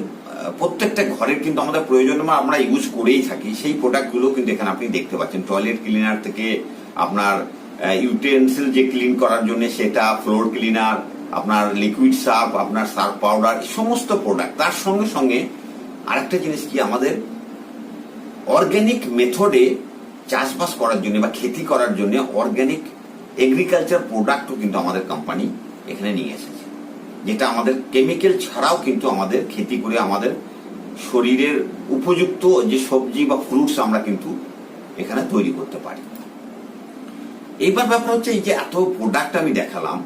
S1: প্রত্যেকটা ঘরের কিন্তু আমাদের প্রয়োজন আমরা ইউজ করেই থাকি, সেই প্রোডাক্টগুলো কিন্তু এখানে আপনি দেখতে পাচ্ছেন। টয়লেট ক্লিনার থেকে আপনার ইউটেন্সিল যে ক্লিন করার জন্য সেটা, ফ্লোর ক্লিনার, আপনার লিকুইড সার্ফ, আপনার সার্ফ পাউডার, সমস্ত প্রোডাক্ট। তার সঙ্গে সঙ্গে আরেকটা জিনিস কি, আমাদের অর্গ্যানিক মেথডে চাষবাস করার জন্য বা খেতি করার জন্য অর্গ্যানিক এগ্রিকালচার প্রোডাক্টও কিন্তু আমাদের কোম্পানি এখানে নিয়ে এসেছে, যেটা আমাদের কেমিক্যাল ছাড়াও কিন্তু আমাদের খেতি করে আমাদের শরীরের উপযুক্ত যে সবজি বা ফ্রুটস আমরা কিন্তু এখানে তৈরি করতে পারি। এইবার ব্যাপার হচ্ছে, এই যে এত প্রোডাক্ট আমি দেখালাম,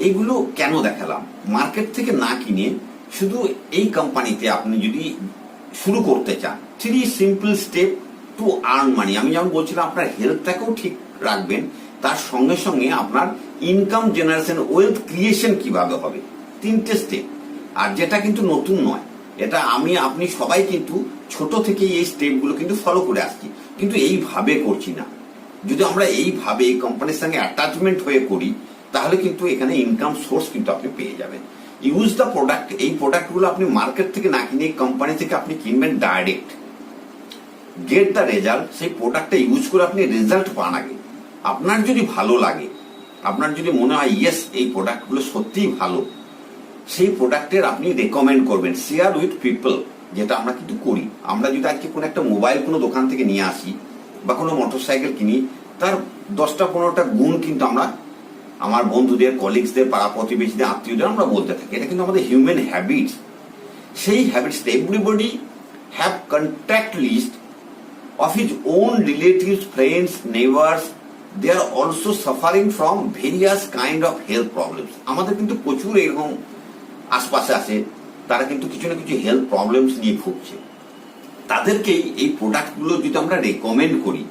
S1: এইগুলো কেন দেখালাম? মার্কেট থেকে না কিনে শুধু এই কোম্পানিতে আপনি যদি শুরু করতে চান, 3 simple step to earn money. আমি যেমন বলছিলাম, আপনার হেলথটাকেও ঠিক রাখবেন, তার সঙ্গে সঙ্গে আপনার ইনকাম জেনারেশন, ওয়েলথ ক্রিয়েশন কিভাবে হবে, 3টে স্টেপ। আর যেটা কিন্তু নতুন নয়, এটা আপনি সবাই কিন্তু ছোট থেকে এই স্টেপগুলো কিন্তু ফলো করে আসছি, কিন্তু এইভাবে করছি না। যদি আমরা এইভাবে এই কোম্পানির সঙ্গে অ্যাটাচমেন্ট হয়ে করি, তাহলে কিন্তু এখানে ইনকাম সোর্স কিন্তু আপনি পেয়ে যাবেন। ইউজ দ্য প্রোডাক্ট, এই প্রোডাক্টগুলো আপনি মার্কেট থেকে না কিনে এই কোম্পানি থেকে আপনি কিনবেন ডাইরেক্ট। গেট দ্য রেজাল্ট, সেই প্রোডাক্টটা ইউজ করে আপনি রেজাল্ট পান আগে। আপনার যদি ভালো লাগে, আপনার যদি মনে হয় ইয়েস এই প্রোডাক্টগুলো সত্যিই ভালো, সেই প্রোডাক্টের আপনি রেকমেন্ড করবেন, শেয়ার উইথ পিপল, যেটা আমরা কিন্তু করি। আমরা যদি আজকে কোনো একটা মোবাইল কোনো দোকান থেকে নিয়ে আসি বা কোনো মোটরসাইকেল কিনি, তার 10টা-15টা গুণ কিন্তু আমরা আমার বন্ধুদের, কলিগসদের, পাড়া প্রতিবেশীদের, আত্মীয়দের আমরা বলতে থাকি। এটা কিন্তু আমাদের হিউম্যান হ্যাবিটস। সেই হ্যাবিটসটা everybody have contact list of his own relatives, friends, neighbors. They are also suffering from various kind of health problems. আমাদের কিন্তু প্রচুর এরকম আশপাশে আছে, তারা কিন্তু কিছু না কিছু হেলথ প্রবলেমস নিয়ে ভুগছে। তাদেরকেই এই প্রোডাক্টগুলো যদি আমরা রেকমেন্ড করি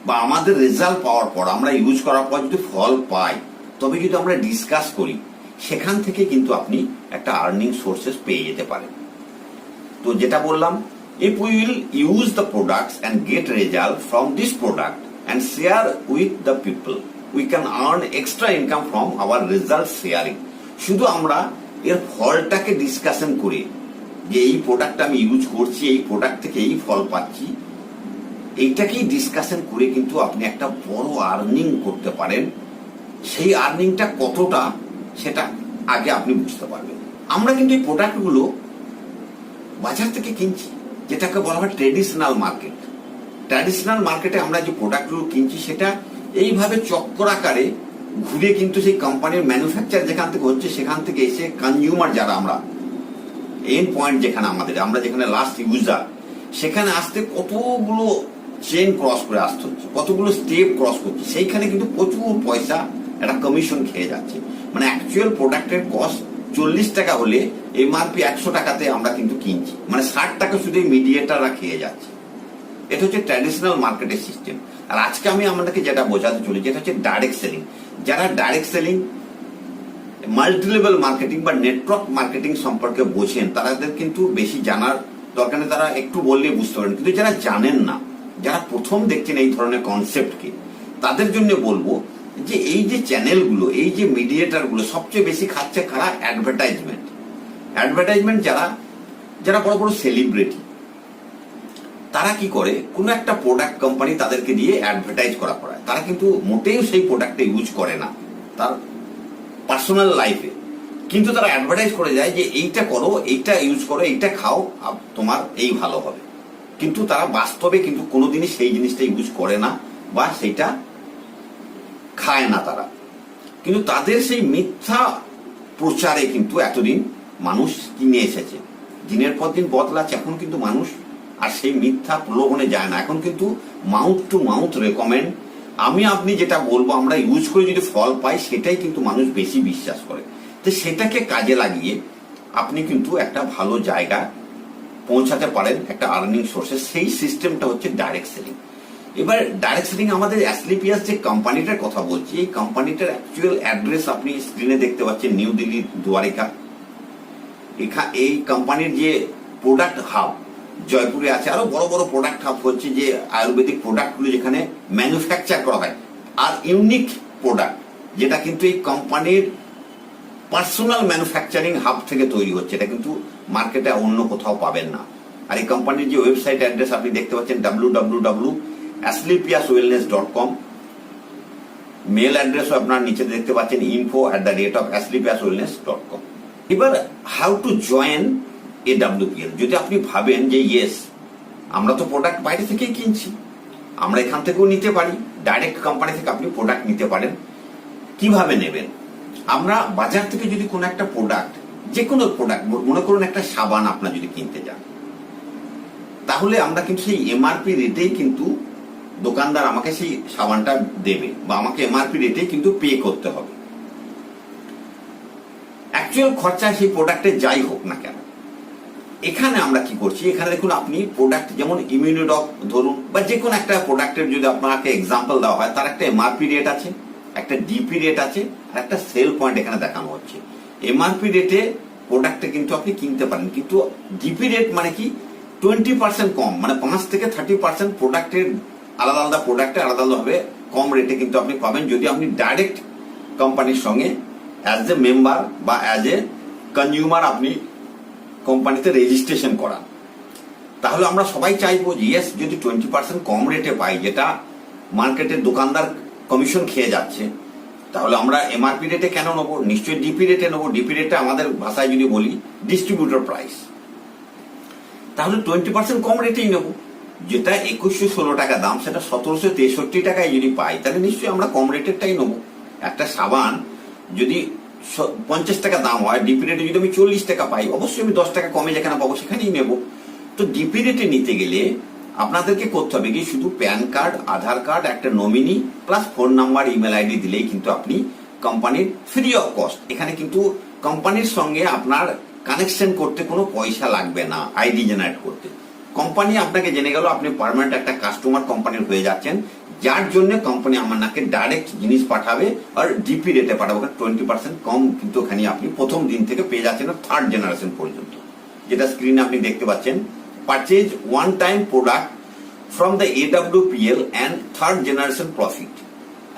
S1: বা আমাদের রেজাল্ট পাওয়ার পর, আমরা ইউজ করার পর যদি ফল পাই, তবে যদি আমরা ডিসকাস করি, সেখান থেকে কিন্তু আপনি একটা আর্নিং সোর্সেস পেয়ে যেতে পারেন। তো যেটা বললাম, if we will use the products and get result from this product and share with the people, we can earn extra income from our result sharing. শুধু আমরা এর ফলটাকে ডিসকাশন করে, যে এই প্রোডাক্টটা আমি ইউজ করছি, এই প্রোডাক্ট থেকে এই ফল পাচ্ছি, এইটাকেই ডিসকাশন করে কিন্তু আপনি একটা বড় আর্নিং করতে পারেন। সেই আর্নিংটা কতটা, সেটা আগে আপনি বুঝতে পারবেন। আমরা কিন্তু এই প্রোডাক্টগুলো বাজার থেকে কিনছি, যেটাকে বলা হয় ট্রেডিশনাল মার্কেট। ট্র্যাডিশনাল মার্কেটে আমরা যে প্রোডাক্টগুলো কিনছি, সেটা এইভাবে চক্করাকারে ঘুরে কিন্তু সেই কোম্পানির ম্যানুফ্যাকচার যেখান থেকে হচ্ছে, সেখান থেকে এসে কনজিউমার যারা আমরা, এন্ড পয়েন্ট যেখানে আমরা যেখানে লাস্ট ইউজার, সেখানে আসতে কতগুলো চেন ক্রস করে আসতে হচ্ছে, কতগুলো স্টেপ ক্রস করছে, সেইখানে কিন্তু প্রচুর পয়সা একটা কমিশন খেয়ে যাচ্ছে। মানে অ্যাকচুয়াল প্রোডাক্টের কস্ট 40 টাকা হলে এমআরপি 100 টাকাতে আমরা কিন্তু কিনছি, মানে 60 টাকা শুধু মিডিয়েটাররা খেয়ে যাচ্ছে। এটা হচ্ছে ট্র্যাডিশনাল মার্কেটের সিস্টেম। আর আজকে আমি আপনাদেরকে যেটা বোঝাতে চলি, যেটা হচ্ছে ডাইরেক্ট সেলিং। যারা ডাইরেক্ট সেলিং, মাল্টিলেভেল মার্কেটিং বা নেটওয়ার্ক মার্কেটিং সম্পর্কে বোঝেন, তাদের কিন্তু বেশি জানার দরকার নেই, তারা একটু বললে বুঝতে পারেন। কিন্তু যারা জানেন না, যারা প্রথম দেখছেন এই ধরনের কনসেপ্টকে, তাদের জন্য বলবো যে এই যে চ্যানেলগুলো, এই যে মিডিয়েটারগুলো, সবচেয়ে বেশি খাচ্ছে কারা? অ্যাডভার্টাইজমেন্ট। অ্যাডভার্টাইজমেন্ট যারা বড় বড় সেলিব্রিটি, তারা কি করে, কোনো একটা প্রোডাক্ট কোম্পানি তাদেরকে দিয়ে অ্যাডভার্টাইজ করায়। তারা কিন্তু মোটেও সেই প্রোডাক্টটা ইউজ করে না তার পার্সোনাল লাইফে, কিন্তু তারা অ্যাডভার্টাইজ করে যায় যে এইটা করো, এইটা ইউজ করো, এইটা খাও, তোমার এই ভালো হবে। কিন্তু তারা বাস্তবে কিন্তু কোনোদিনই সেই জিনিসটা ইউজ করে না বা সেইটা খায় না তারা। কিন্তু তাদের সেই মিথ্যা প্রচারে কিন্তু এতদিন মানুষ কিনে এসেছে। দিনের পর দিন বদলাচ্ছে, এখন কিন্তু মানুষ আর সেই মিথ্যা প্রলোভনে যায় না। এখন কিন্তু মাউথ টু মাউথ রেকমেন্ড, আপনি যেটা বলবো, আমরা ইউজ করে যদি ফল পাই, সেটাই কিন্তু মানুষ বেশি বিশ্বাস করে। তো সেটাকে কাজে লাগিয়ে আপনি কিন্তু একটা ভালো জায়গা পৌঁছাতে পারেন একটা আর্নিং সোর্সে, সেই সিস্টেমটা হচ্ছে ডাইরেক্ট সেলিং। এবার ডাইরেক্ট সেলিং আমাদের অ্যাসক্লেপিয়াস যে কোম্পানিটার কথা বলছি, এই কোম্পানিটার অ্যাকচুয়াল অ্যাড্রেস আপনি স্ক্রিনে দেখতে পাচ্ছেন, নিউ দিল্লি দ্বারিকা। এই কোম্পানির যে প্রোডাক্ট হাব জয়পুরে আছে, আরো বড় বড় প্রোডাক্ট হাব হচ্ছে যে আয়ুর্বেদিক প্রোডাক্টগুলো যেখানে ম্যানুফ্যাকচার করা হয়, আর ইউনিক প্রোডাক্ট যেটা কিন্তু এই কোম্পানির পার্সোনাল ম্যানুফ্যাকচারিং হাব থেকে তৈরি হচ্ছে, এটা কিন্তু মার্কেটে অন্য কোথাও পাবেন না। আর এই কোম্পানির যে ওয়েবসাইট অ্যাড্রেস আপনি দেখতে পাচ্ছেন www.asclepiaswellness.com। মেল অ্যাড্রেসও আপনার নিচে দেখতে পাচ্ছেন info@asclepiaswellness.com। এবার হাউ টু জয়েন AWPL। যদি আপনি ভাবেন যে ইয়েস, আমরা তো প্রোডাক্ট বাইরে থেকেই কিনছি, আমরা এখান থেকেও নিতে পারি, ডাইরেক্ট কোম্পানি থেকে আপনি প্রোডাক্ট নিতে পারেন। কিভাবে নেবেন? আমরা বাজার থেকে যদি কোনো একটা প্রোডাক্ট, যে কোনো প্রোডাক্ট, মনে করুন একটা সাবান আপনার যদি কিনতে যান, তাহলে আমরা কিন্তু সেই এমআরপি রেটেই কিন্তু দোকানদার আমাকে সেই সাবানটা দেবে, বা আমাকে এমআরপি রেটেই কিন্তু পে করতে হবে। অ্যাকচুয়াল খরচা সেই প্রোডাক্টে যাই হোক না কেন, এখানে আমরা কি করছি, এখানে দেখুন আপনি প্রোডাক্ট যেমন ইমিউনোডক ধরুন, বা যে কোনো একটা প্রোডাক্টের যদি আপনাকে এক্সাম্পল দেওয়া হয়, তার একটা এমআরপি রেট আছে, একটা ডিপি রেট আছে, আর একটা সেল পয়েন্ট এখানে দেখানো হচ্ছে। এমআরপি রেটে প্রোডাক্টে কিন্তু আপনি কিনতে পারেন, কিন্তু ডিপি রেট মানে কি 20% কম, মানে 5 থেকে 30% প্রোডাক্টের আলাদা আলাদা প্রোডাক্টে আলাদা আলাদাভাবে কম রেটে কিন্তু আপনি পাবেন, যদি আপনি ডাইরেক্ট কোম্পানির সঙ্গে অ্যাজ এ মেম্বার বা অ্যাজ এ কনজিউমার আপনি কোম্পানিতে রেজিস্ট্রেশন করা। তাহলে আমরা সবাই চাইবো যে ইয়েস, যদি 20% কম রেটে পাই, যেটা মার্কেটের দোকানদার কমিশন খেয়ে যাচ্ছে, তাহলে আমরা এমআরপি রেটে কেন নেবো? নিশ্চয়ই ডিপি রেটে নেবো। ডিপি রেটে আমাদের ভাষায় যদি বলি ডিস্ট্রিবিউটর প্রাইস। তাহলে 20% কম রেটেই নেবো। যেটা 2116 টাকা দাম, সেটা 1763 টাকায় যদি পাই, তাহলে নিশ্চয়ই আমরা কম রেটেরটাই নেবো। একটা সাবান যদি 50 টাকা দাম হয়, ডিপি রেটে যদি আমি 40 টাকা পাই, অবশ্যই আমি 10 টাকা কমে যেখানে পাবো সেখানেই নেবো। তো ডিপি রেটে নিতে গেলে আপনাদেরকে করতে হবে কি, শুধু প্যান কার্ড, আধার কার্ড, একটা nominee plus phone number, email ID দিলেই কিন্তু আপনি কোম্পানির ফ্রি অফ কস্ট, এখানে কিন্তু কোম্পানির সঙ্গে আপনার কানেকশন করতে কোনো পয়সা লাগবে না। আইডি জেনারেট করতে কোম্পানি আপনাকে জেনে গেল, আপনি পার্মানেন্ট একটা কাস্টমার কোম্পানির হয়ে যাচ্ছেন, যার জন্য কোম্পানি আপনাকে ডাইরেক্ট জিনিস পাঠাবে আর ডিপি রেটে পাঠাবে। 20% কম কিন্তু এখানে আপনি প্রথম দিন থেকে পেয়ে যাচ্ছেন 3rd জেনারেশন পর্যন্ত, যেটা স্ক্রিনে আপনি দেখতে পাচ্ছেন। Purchase one time product from the AWPL and 3rd generation profit.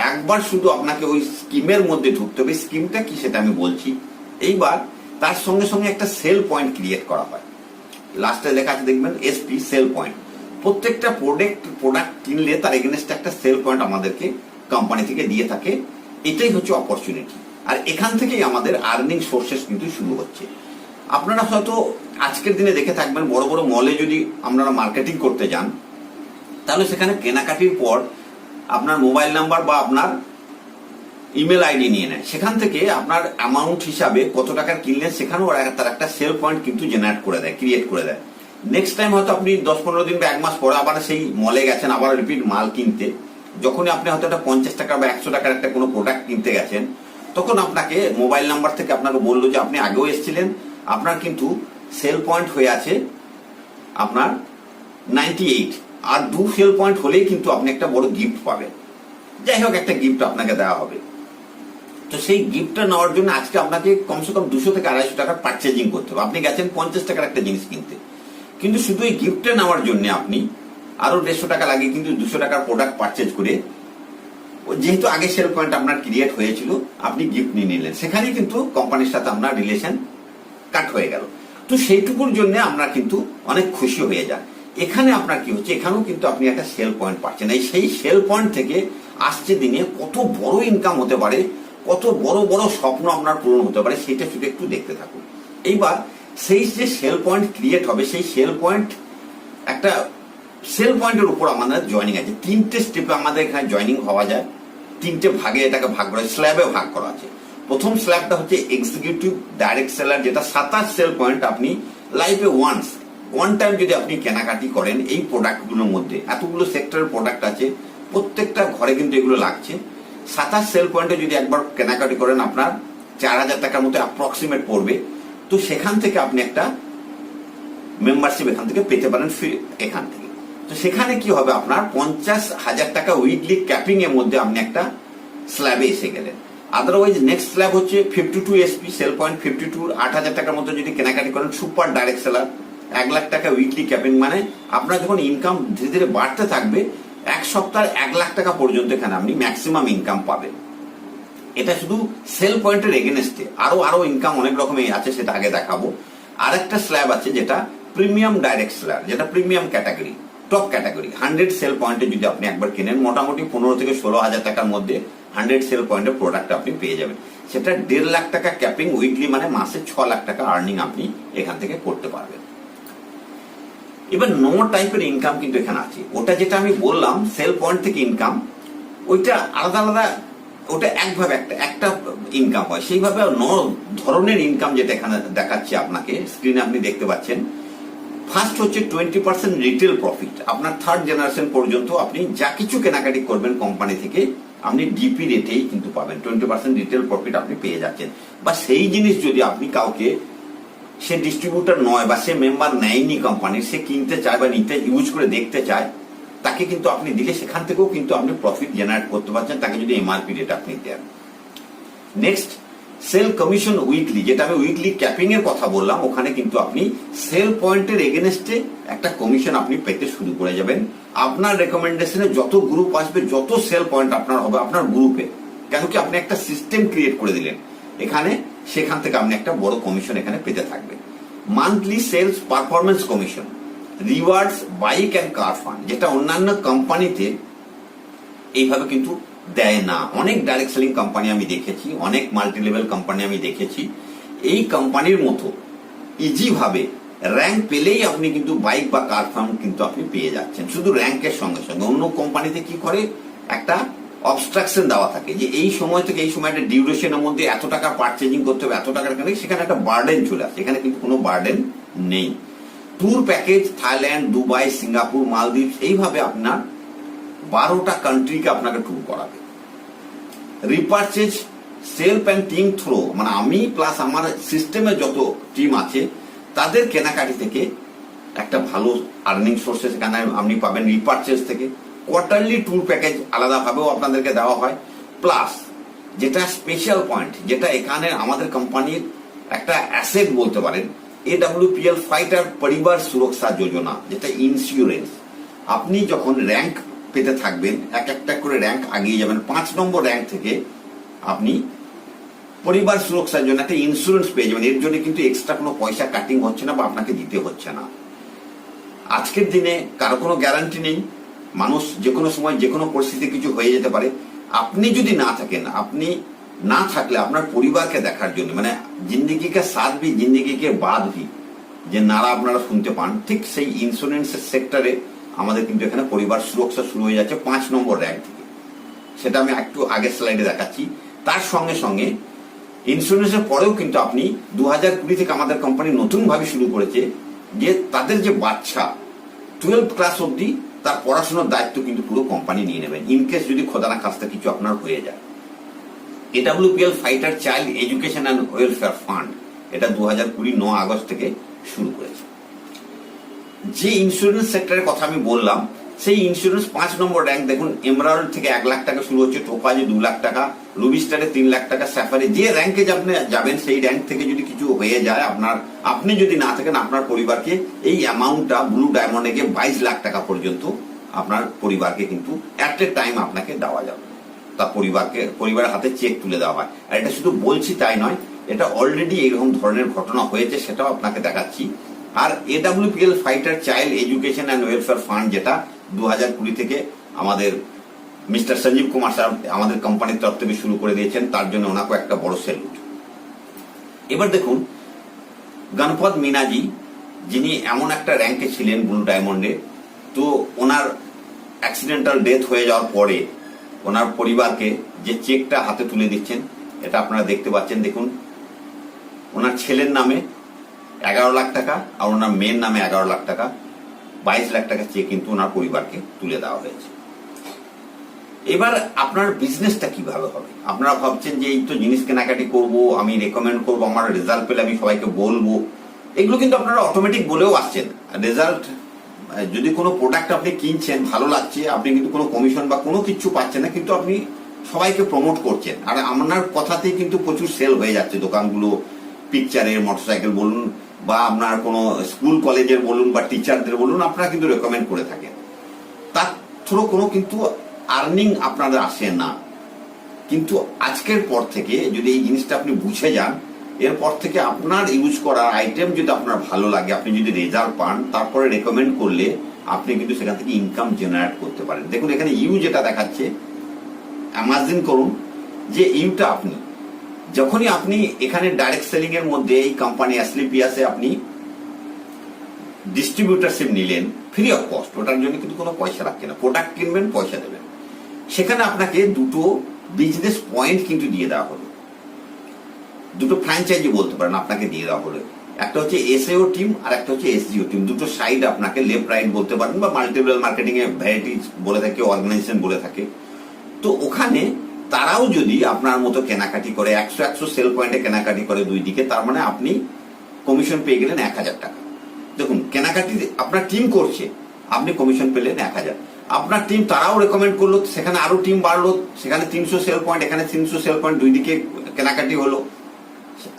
S1: একবার শুধু আপনাকে ওই স্কিমের মধ্যে ঢুকতে হবে। স্কিমটা কি সেটা আমি বলছি। এইবার তার সঙ্গে সঙ্গে একটা সেল পয়েন্ট ক্রিয়েট করা হয়, লাস্টে লেখা আছে দেখবেন SP, সেল পয়েন্ট। প্রত্যেকটা প্রোডাক্ট কিনলে তার এগেনস্টে একটা সেল পয়েন্ট আমাদেরকে কোম্পানি থেকে দিয়ে থাকে। এটাই হচ্ছে অপরচুনিটি, আর এখান থেকেই আমাদের আর্নিং সোর্সেস কিন্তু শুরু হচ্ছে। আপনারা হয়তো আজকের দিনে দেখে থাকবেন, বড় বড় মলে যদি আপনারা মার্কেটিং করতে যান, তাহলে সেখানে কেনাকাটির পর আপনার মোবাইল নাম্বার বা আপনার ইমেল আইডি নিয়ে নেয়, সেখান থেকে আপনার অ্যামাউন্ট হিসাবে কত টাকার কিনলেন সেখানেও তার একটা সেল পয়েন্ট কিন্তু জেনারেট করে দেয়, ক্রিয়েট করে দেয়। নেক্সট টাইম হয়তো আপনি 10-15 দিন বা 1 মাস পরে আবার সেই মলে গেছেন, আবার রিপিট মাল কিনতে। যখনই আপনি হয়তো একটা 50 টাকা বা 100 টাকার একটা কোনো প্রোডাক্ট কিনতে গেছেন, তখন আপনাকে মোবাইল নাম্বার থেকে আপনাকে বললো যে আপনি আগেও এসেছিলেন, আপনার কিন্তু সেল পয়েন্ট হয়ে আছে আপনার 98, আর 2 সেল পয়েন্ট হলেই কিন্তু আপনি একটা বড় গিফট পাবেন। যাই হোক, একটা গিফট আপনাকে দেওয়া হবে। তো সেই গিফটটা নেওয়ার জন্য আজকে আপনাকে কমসে কম 200 থেকে 250 টাকার পারচেজিং করতে হবে। আপনি গেছেন 50 টাকার একটা জিনিস কিনতে, কিন্তু শুধু এই গিফটটা নেওয়ার জন্য আপনি আরো 150 টাকা লাগে কিন্তু 200 টাকার প্রোডাক্ট পারচেজ করে, যেহেতু আগে সেল পয়েন্ট আপনার ক্রিয়েট হয়েছিল, আপনি গিফট নিয়ে নিলেন, সেখানেই কিন্তু কোম্পানির সাথে আপনার রিলেশন কাট হয়ে গেল। তো সেইটুকুর জন্য আমরা কিন্তু অনেক খুশি হয়ে যাই। এখানে আপনার কি হচ্ছে, এখানেও কিন্তু আপনি একটা সেল পয়েন্ট পাচ্ছেন। এই সেই সেল পয়েন্ট থেকে আসছে দিনে কত বড় ইনকাম হতে পারে, কত বড় বড় স্বপ্ন আপনার পূরণ হতে পারে, সেটা শুধু একটু দেখতে থাকুন। এইবার সেই যে সেল পয়েন্ট ক্রিয়েট হবে, সেই সেল পয়েন্ট, একটা সেল পয়েন্টের উপর আমাদের জয়নিং আছে। 3টে স্টেপে আমাদের এখানে জয়নিং হওয়া যায়। 3টে ভাগে এটাকে ভাগ করা, স্ল্যাবে ভাগ করা আছে। প্রথম স্ল্যাবটা হচ্ছে এক্সিকিউটিভ ডাইরেক্ট সেলার, যেটা 27 সেল পয়েন্ট আপনি লাইফে ওয়ান টাইম যদি আপনি কেনাকাটি করেন, এই প্রোডাক্টগুলোর মধ্যে এতগুলো সেক্টরের প্রোডাক্ট আছে, প্রত্যেকটা ঘরে কিন্তু এগুলো লাগছে। 27 সেল পয়েন্টে যদি একবার কেনাকাটি করেন, আপনার 4000 টাকার মতো অ্যাপ্রক্সিমেট পড়বে। তো সেখান থেকে আপনি একটা মেম্বারশিপ এখান থেকে পেতে পারেন ফ্রি এখান থেকে। তো সেখানে কি হবে, আপনার 50,000 টাকা উইকলি ক্যাপিং এর মধ্যে আপনি একটা স্ল্যাবে এসে গেলেন। আদারওয়াইজ নেক্সট স্ল্যাব হচ্ছে 52 এসপি সেল পয়েন্ট 52, 8,000 টাকার মধ্যে যদি কেনাকাটি করেন সুপার ডাইরেক্ট সেলার 1 লাখ টাকা উইকলি ক্যাপিং। মানে আপনার যখন ইনকাম ধীরে ধীরে বাড়তে থাকবে, এক সপ্তাহে 1 লাখ টাকা পর্যন্ত এখানে আপনি ম্যাক্সিমাম ইনকাম পাবেন। এটা শুধু সেল পয়েন্টের এগেনস্টে, আরো ইনকাম অনেক রকমের আছে, সেটা আগে দেখাবো। আরেকটা স্ল্যাব আছে যেটা প্রিমিয়াম ডাইরেক্ট সেলার, যেটা premium category, top category. 100 sale পয়েন্টে যদি আপনি একবার কেনেন, মোটামুটি 15 থেকে 16,000 টাকার মধ্যে 100 সেল পয়েন্টের প্রোডাক্ট আপনি পেয়ে যাবেন। সেটা 1.5 লাখ টাকা ক্যাপিং উইকলি, মানে মাসে 6 লাখ টাকা আর্নিং আপনি এখান থেকে করতে পারবেন। এবার 9 টাইপের ইনকাম কিন্তু এখানে আছে। ওটা যেটা আমি বললাম সেল পয়েন্ট থেকে ইনকাম, ওইটা আলাদা আলাদা, ওটা একভাবে একটা ইনকাম হয়। সেইভাবে 9 ধরনের ইনকাম যেটা এখানে দেখাচ্ছে আপনাকে স্ক্রিনে আপনি দেখতে পাচ্ছেন। ফার্স্ট হচ্ছে 20% রিটেল প্রফিট। আপনার 3rd জেনারেশন পর্যন্ত আপনি যা কিছু কেনাকাটি করবেন কোম্পানি থেকে, আপনি ডিপি রেটেই কিন্তু পাবেন। 20% রিটেল প্রফিট আপনি পেয়ে যাচ্ছেন। বা সেই জিনিস যদি আপনি কাউকে, সে ডিস্ট্রিবিউটর নয় বা সে মেম্বার নেয়নি কোম্পানির, সে কিনতে চায় বা নিতে ইউজ করে দেখতে চায়, তাকে কিন্তু আপনি দিলে সেখান থেকেও কিন্তু আপনি প্রফিট জেনারেট করতে পারছেন, তাকে যদি এমআরপি রেট আপনি দেন। নেক্সট সেল কমিশন উইকলি, যেটা আমি উইকলি ক্যাপিং এর কথা বললাম, ওখানে কিন্তু আপনি সেল পয়েন্টের এগেনস্টে একটা কমিশন আপনি পেতে শুরু করে যাবেন। আপনার রেকমেন্ডেশনে যত গ্রুপ আসবে, যত সেল পয়েন্ট আপনার হবে আপনার গ্রুপে, কেন কি আপনি একটা সিস্টেম ক্রিয়েট করে দিলেন এখানে, সেখান থেকে আপনি একটা বড় কমিশন এখানে পেতে থাকবেন। Monthly sales performance commission, rewards bike and car fund, যেটা অন্যান্য কোম্পানিতে এইভাবে কিন্তু দেয় না। অনেক ডাইরেক্ট সেলিং কোম্পানি আমি দেখেছি, অনেক মাল্টি লেভেল কোম্পানি আমি দেখেছি, এই কোম্পানির মতো ইজি ভাবে র্যাঙ্ক পেলেই আপনি কিন্তু বাইক বা কার ফান্ড কিন্তু আপনি পেয়ে যাচ্ছেন শুধু র্যাঙ্কের সঙ্গে সঙ্গে। অন্য কোম্পানিতে কি করে, একটা অবস্ট্রাকশন দেওয়া থাকে যে এই সময় থেকে এই সময় একটা ডিউরেশনের মধ্যে এত টাকা পারচেজিং করতে হবে, এত টাকার কেন, সেখানে একটা বার্ডেন চলে আসে। এখানে কিন্তু কোনো বার্ডেন নেই। Tour package Thailand, Dubai, Singapore, মালদ্বীপ, এইভাবে আপনার 12টা কান্ট্রিকে আপনাকে ট্যুর করাবে। রিপারচেজ সেলফ অ্যান্ড টিম থ্রো, মানে আমি প্লাস আমার সিস্টেমে যত টিম আছে তাদের কেনাকাটি থেকে একটা ভালো আর্নিং সোর্সেস এখানে আপনি পাবেন রিপারচেজ থেকে। কোয়ার্টারলি ট্যুর প্যাকেজ আলাদাভাবেও আপনাদেরকে দেওয়া হয়। প্লাস যেটা স্পেশাল পয়েন্ট, যেটা এখানে আমাদের কোম্পানির একটা অ্যাসেট বলতে পারেন, AWPL ফাইটার পরিবার সুরক্ষা যোজনা, যেটা ইন্স্যুরেন্স। আপনি যখন র্যাঙ্ক পেতে থাকবেন, একটা করে র্যাঙ্ক আগিয়ে যাবেন, 5 নম্বর র্যাঙ্ক থেকে আপনি পরিবার সুরক্ষার জন্য একটা ইন্স্যুরেন্স পেয়ে যাবেন। এর জন্য কিন্তু এক্সট্রা কোনো পয়সা কাটিং হচ্ছে না বা আপনাকে দিতে হচ্ছে না। আজকের দিনে কারো কোনো গ্যারান্টি নেই, মানুষ যে কোনো সময় যে কোনো পরিস্থিতি কিছু হয়ে যেতে পারে। আপনি যদি না থাকেন, আপনি না থাকলে আপনার পরিবারকে দেখার জন্য, মানে জিন্দিগিকে সাথ ভি জিন্দিগিকে বাদ ভি যে নারা আপনারা শুনতে পান, ঠিক সেই ইন্স্যুরেন্সের সেক্টরে আমাদের কিন্তু এখানে পরিবার সুরক্ষা শুরু হয়ে যাচ্ছে 5 নম্বর র্যাঙ্ক থেকে। সেটা আমি একটু আগের স্লাইডে দেখাচ্ছি। তার সঙ্গে সঙ্গে ইন্স্যুরেন্সের পরেও কিন্তু আপনি 2020 থেকে আমাদের কোম্পানি নতুন ভাবে শুরু করেছে যে তাদের যে বাচ্চা 12th ক্লাস অব্দি তার পড়াশোনার দায়িত্ব কিন্তু পুরো কোম্পানি নিয়ে নেবেন, ইনকেস যদি খোদা না খাস্তা কিছু আপনার হয়ে যায়। AWPL fighter child education and welfare fund, এটা 2020 9 আগস্ট থেকে শুরু করেছে। যে ইন্স্যুরেন্স সেক্টরের কথা আমি বললাম, সেই ইন্স্যুরেন্স 5 নম্বর র্যাঙ্ক দেখুন, এমরাল্ড থেকে 1 লাখ টাকা শুরু হচ্ছে, টোপাজে 2 লাখ টাকা, রুবি স্টারে 3 লাখ টাকা, স্যাফারি। যে র্যাঙ্কে আপনি যাবেন সেই র্যাঙ্ক থেকে যদি কিছু হয়ে যায় আপনার, আপনি যদি না থাকেন, আপনার পরিবারকে এই অ্যামাউন্টটা ব্লু ডায়মন্ডে গিয়ে 22 লাখ টাকা পর্যন্ত আপনার পরিবারকে কিন্তু অ্যাট এ টাইম আপনাকে দেওয়া যাবে। তা পরিবারের হাতে চেক তুলে দেওয়া হয়। আর এটা শুধু বলছি তাই নয়, এটা অলরেডি এরকম ধরনের ঘটনা হয়েছে, সেটাও আপনাকে দেখাচ্ছি। আর AWPL fighter child education and welfare fund, যেটা 2020 থেকে আমাদের মিস্টার সঞ্জীব কুমার স্যার আমাদের কোম্পানির তরফ থেকে শুরু করে দিয়েছেন, তার জন্য ওনাকে একটা বড় স্যালুট। এবার দেখুন গণপত মিনাজি, যিনি এমন একটা র্যাঙ্কে ছিলেন ব্লু ডায়মন্ডে, তো ওনার অ্যাক্সিডেন্টাল ডেথ হয়ে যাওয়ার পরে ওনার পরিবারকে যে চেকটা হাতে তুলে দিচ্ছেন, এটা আপনারা দেখতে পাচ্ছেন। দেখুন ওনার ছেলের নামে 11 লাখ টাকা আর ওনার মেয়ের নামে 11 লাখ টাকা, 22 লাখ টাকা চেক কিন্তু ওনার পরিবারকে তুলে দেওয়া হয়েছে। এবার আপনার বিজনেসটা কিভাবে হবে? আপনারা ভাবছেন যে এই তো জিনিস কেনাকাটি করব, আমি রেকমেন্ড করব, আমার রেজাল্ট পেলে আমি সবাইকে বলবো, এগুলো কিন্তু আপনারা অটোমেটিক বলেও আসছেন। রেজাল্ট যদি কোনো প্রোডাক্ট আপনি কিনছেন, ভালো লাগছে, আপনি কিন্তু কোনো কমিশন বা কোনো কিছু পাচ্ছেন না, কিন্তু আপনি সবাইকে প্রমোট করছেন, আর আপনার কথাতেই কিন্তু প্রচুর সেল হয়ে যাচ্ছে। দোকানগুলো পিকচারের, মোটরসাইকেল বলুন, বা আপনার কোনো স্কুল কলেজের বলুন, বা টিচারদের বলুন, আপনারা কিন্তু রেকমেন্ড করে থাকেন। তার থ্রু কোনো কিন্তু আর্নিং আপনাদের আসে না। কিন্তু আজকের পর থেকে যদি এই জিনিসটা আপনি বুঝে যান, এরপর থেকে আপনার ইউজ করা আইটেম যদি আপনার ভালো লাগে, আপনি যদি রেজাল্ট পান, তারপরে রেকমেন্ড করলে আপনি কিন্তু সেখান থেকে ইনকাম জেনারেট করতে পারেন। দেখুন এখানে ইউ যেটা দেখাচ্ছে, ইমাজিন করুন যে ইউটা আপনি যখনই আপনি এখানে ডাইরেক্ট সেলিং এর মধ্যে এই কোম্পানি অ্যাসলিপিয়াসে আপনি ডিস্ট্রিবিউটারশিপ নিলেন ফ্রি অফ কস্ট, ওটার জন্য কিন্তু কোনো পয়সা লাগছে না, প্রোডাক্ট কিনবেন, পয়সা দেবেন। সেখানে আপনাকে দুটো বিজনেস পয়েন্ট কিন্তু দিয়ে দেওয়া হলো, দুটো ফ্র্যাঞ্চাইজি বলতে পারেন আপনাকে দিয়ে দেওয়া হলো। একটা হচ্ছে এসএও টিম আর একটা হচ্ছে এসজিও টিম। দুটো সাইড আপনাকে লেফট রাইট বলতে পারেন, বা মাল্টিপল মার্কেটিং এ ভ্যারাইটিজ বলে থাকে, অর্গানাইজেশন বলে থাকে। তো ওখানে তারাও যদি আপনার মতো কেনাকাটি করে 100 সেল পয়েন্টে কেনাকাটি করে দুই দিকে, তার মানে আপনি কমিশন পেয়ে গেলেন 1000 টাকা। দেখুন কেনাকাটি আপনার টিম করছে, আপনি কমিশন পেলেন 1000। আপনার টিম তারাও রেকমেন্ড করলো, সেখানে আরো টিম বাড়লো, সেখানে 300 সেল পয়েন্ট, এখানে 300 সেল পয়েন্ট, দুই দিকে কেনাকাটি হলো,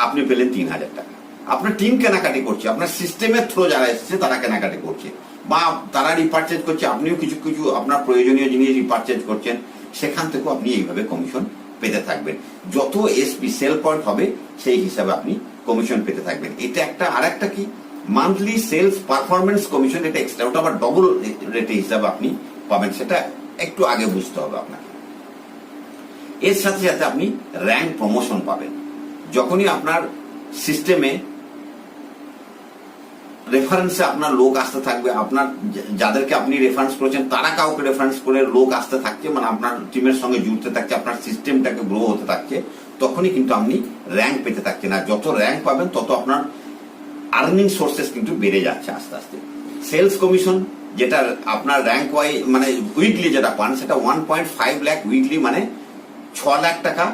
S1: আপনি পেলেন 3000 টাকা। আপনার টিম কেনাকাটি করছে, আপনার সিস্টেমের থ্রু যারা এসেছে তারা কেনাকাটি করছে, বা তারা রিপারচেজ করছে, আপনিও কিছু কিছু আপনার প্রয়োজনীয় জিনিস রিপারচেজ করছেন, সেখান থেকেও আপনি এইভাবে কমিশন পেতে থাকবেন। যত এসপি সেল পয়েন্ট হবে সেই হিসাবে আপনি কমিশন পেতে থাকবেন। এটা একটা, আর একটা কি, মান্থলি সেলস পারফরমেন্স কমিশন, এটা এক্সট্রা, ওটা আবার ডবল রেটে হিসাবে আপনি পাবেন, সেটা একটু আগে বুঝতে হবে আপনাকে। এর সাথে সাথে আপনি র্যাঙ্ক প্রমোশন পাবেন। যখনই আপনার সিস্টেমে রেফারেন্সে আপনার লোক আসতে থাকবে, আপনার যাদেরকে আপনি রেফারেন্স করেছেন তারা কাউকে রেফারেন্স করে লোক আসতে থাকছে, মানে আপনার টিমের সঙ্গে জুড়তে থাকছে, আপনার সিস্টেমটাকে গ্রো হতে থাকছে, তখনই কিন্তু আপনি র্যাঙ্ক পেতে থাকছেন। আর যত র্যাঙ্ক পাবেন তত আপনার আর্নিং সোর্সেস কিন্তু বেড়ে যাচ্ছে আস্তে আস্তে। সেলস কমিশন যেটা আপনার র্যাঙ্ক ওয়াই মানে উইকলি যেটা পান, সেটা 1.5 লাখ উইকলি, মানে 6 লাখ টাকা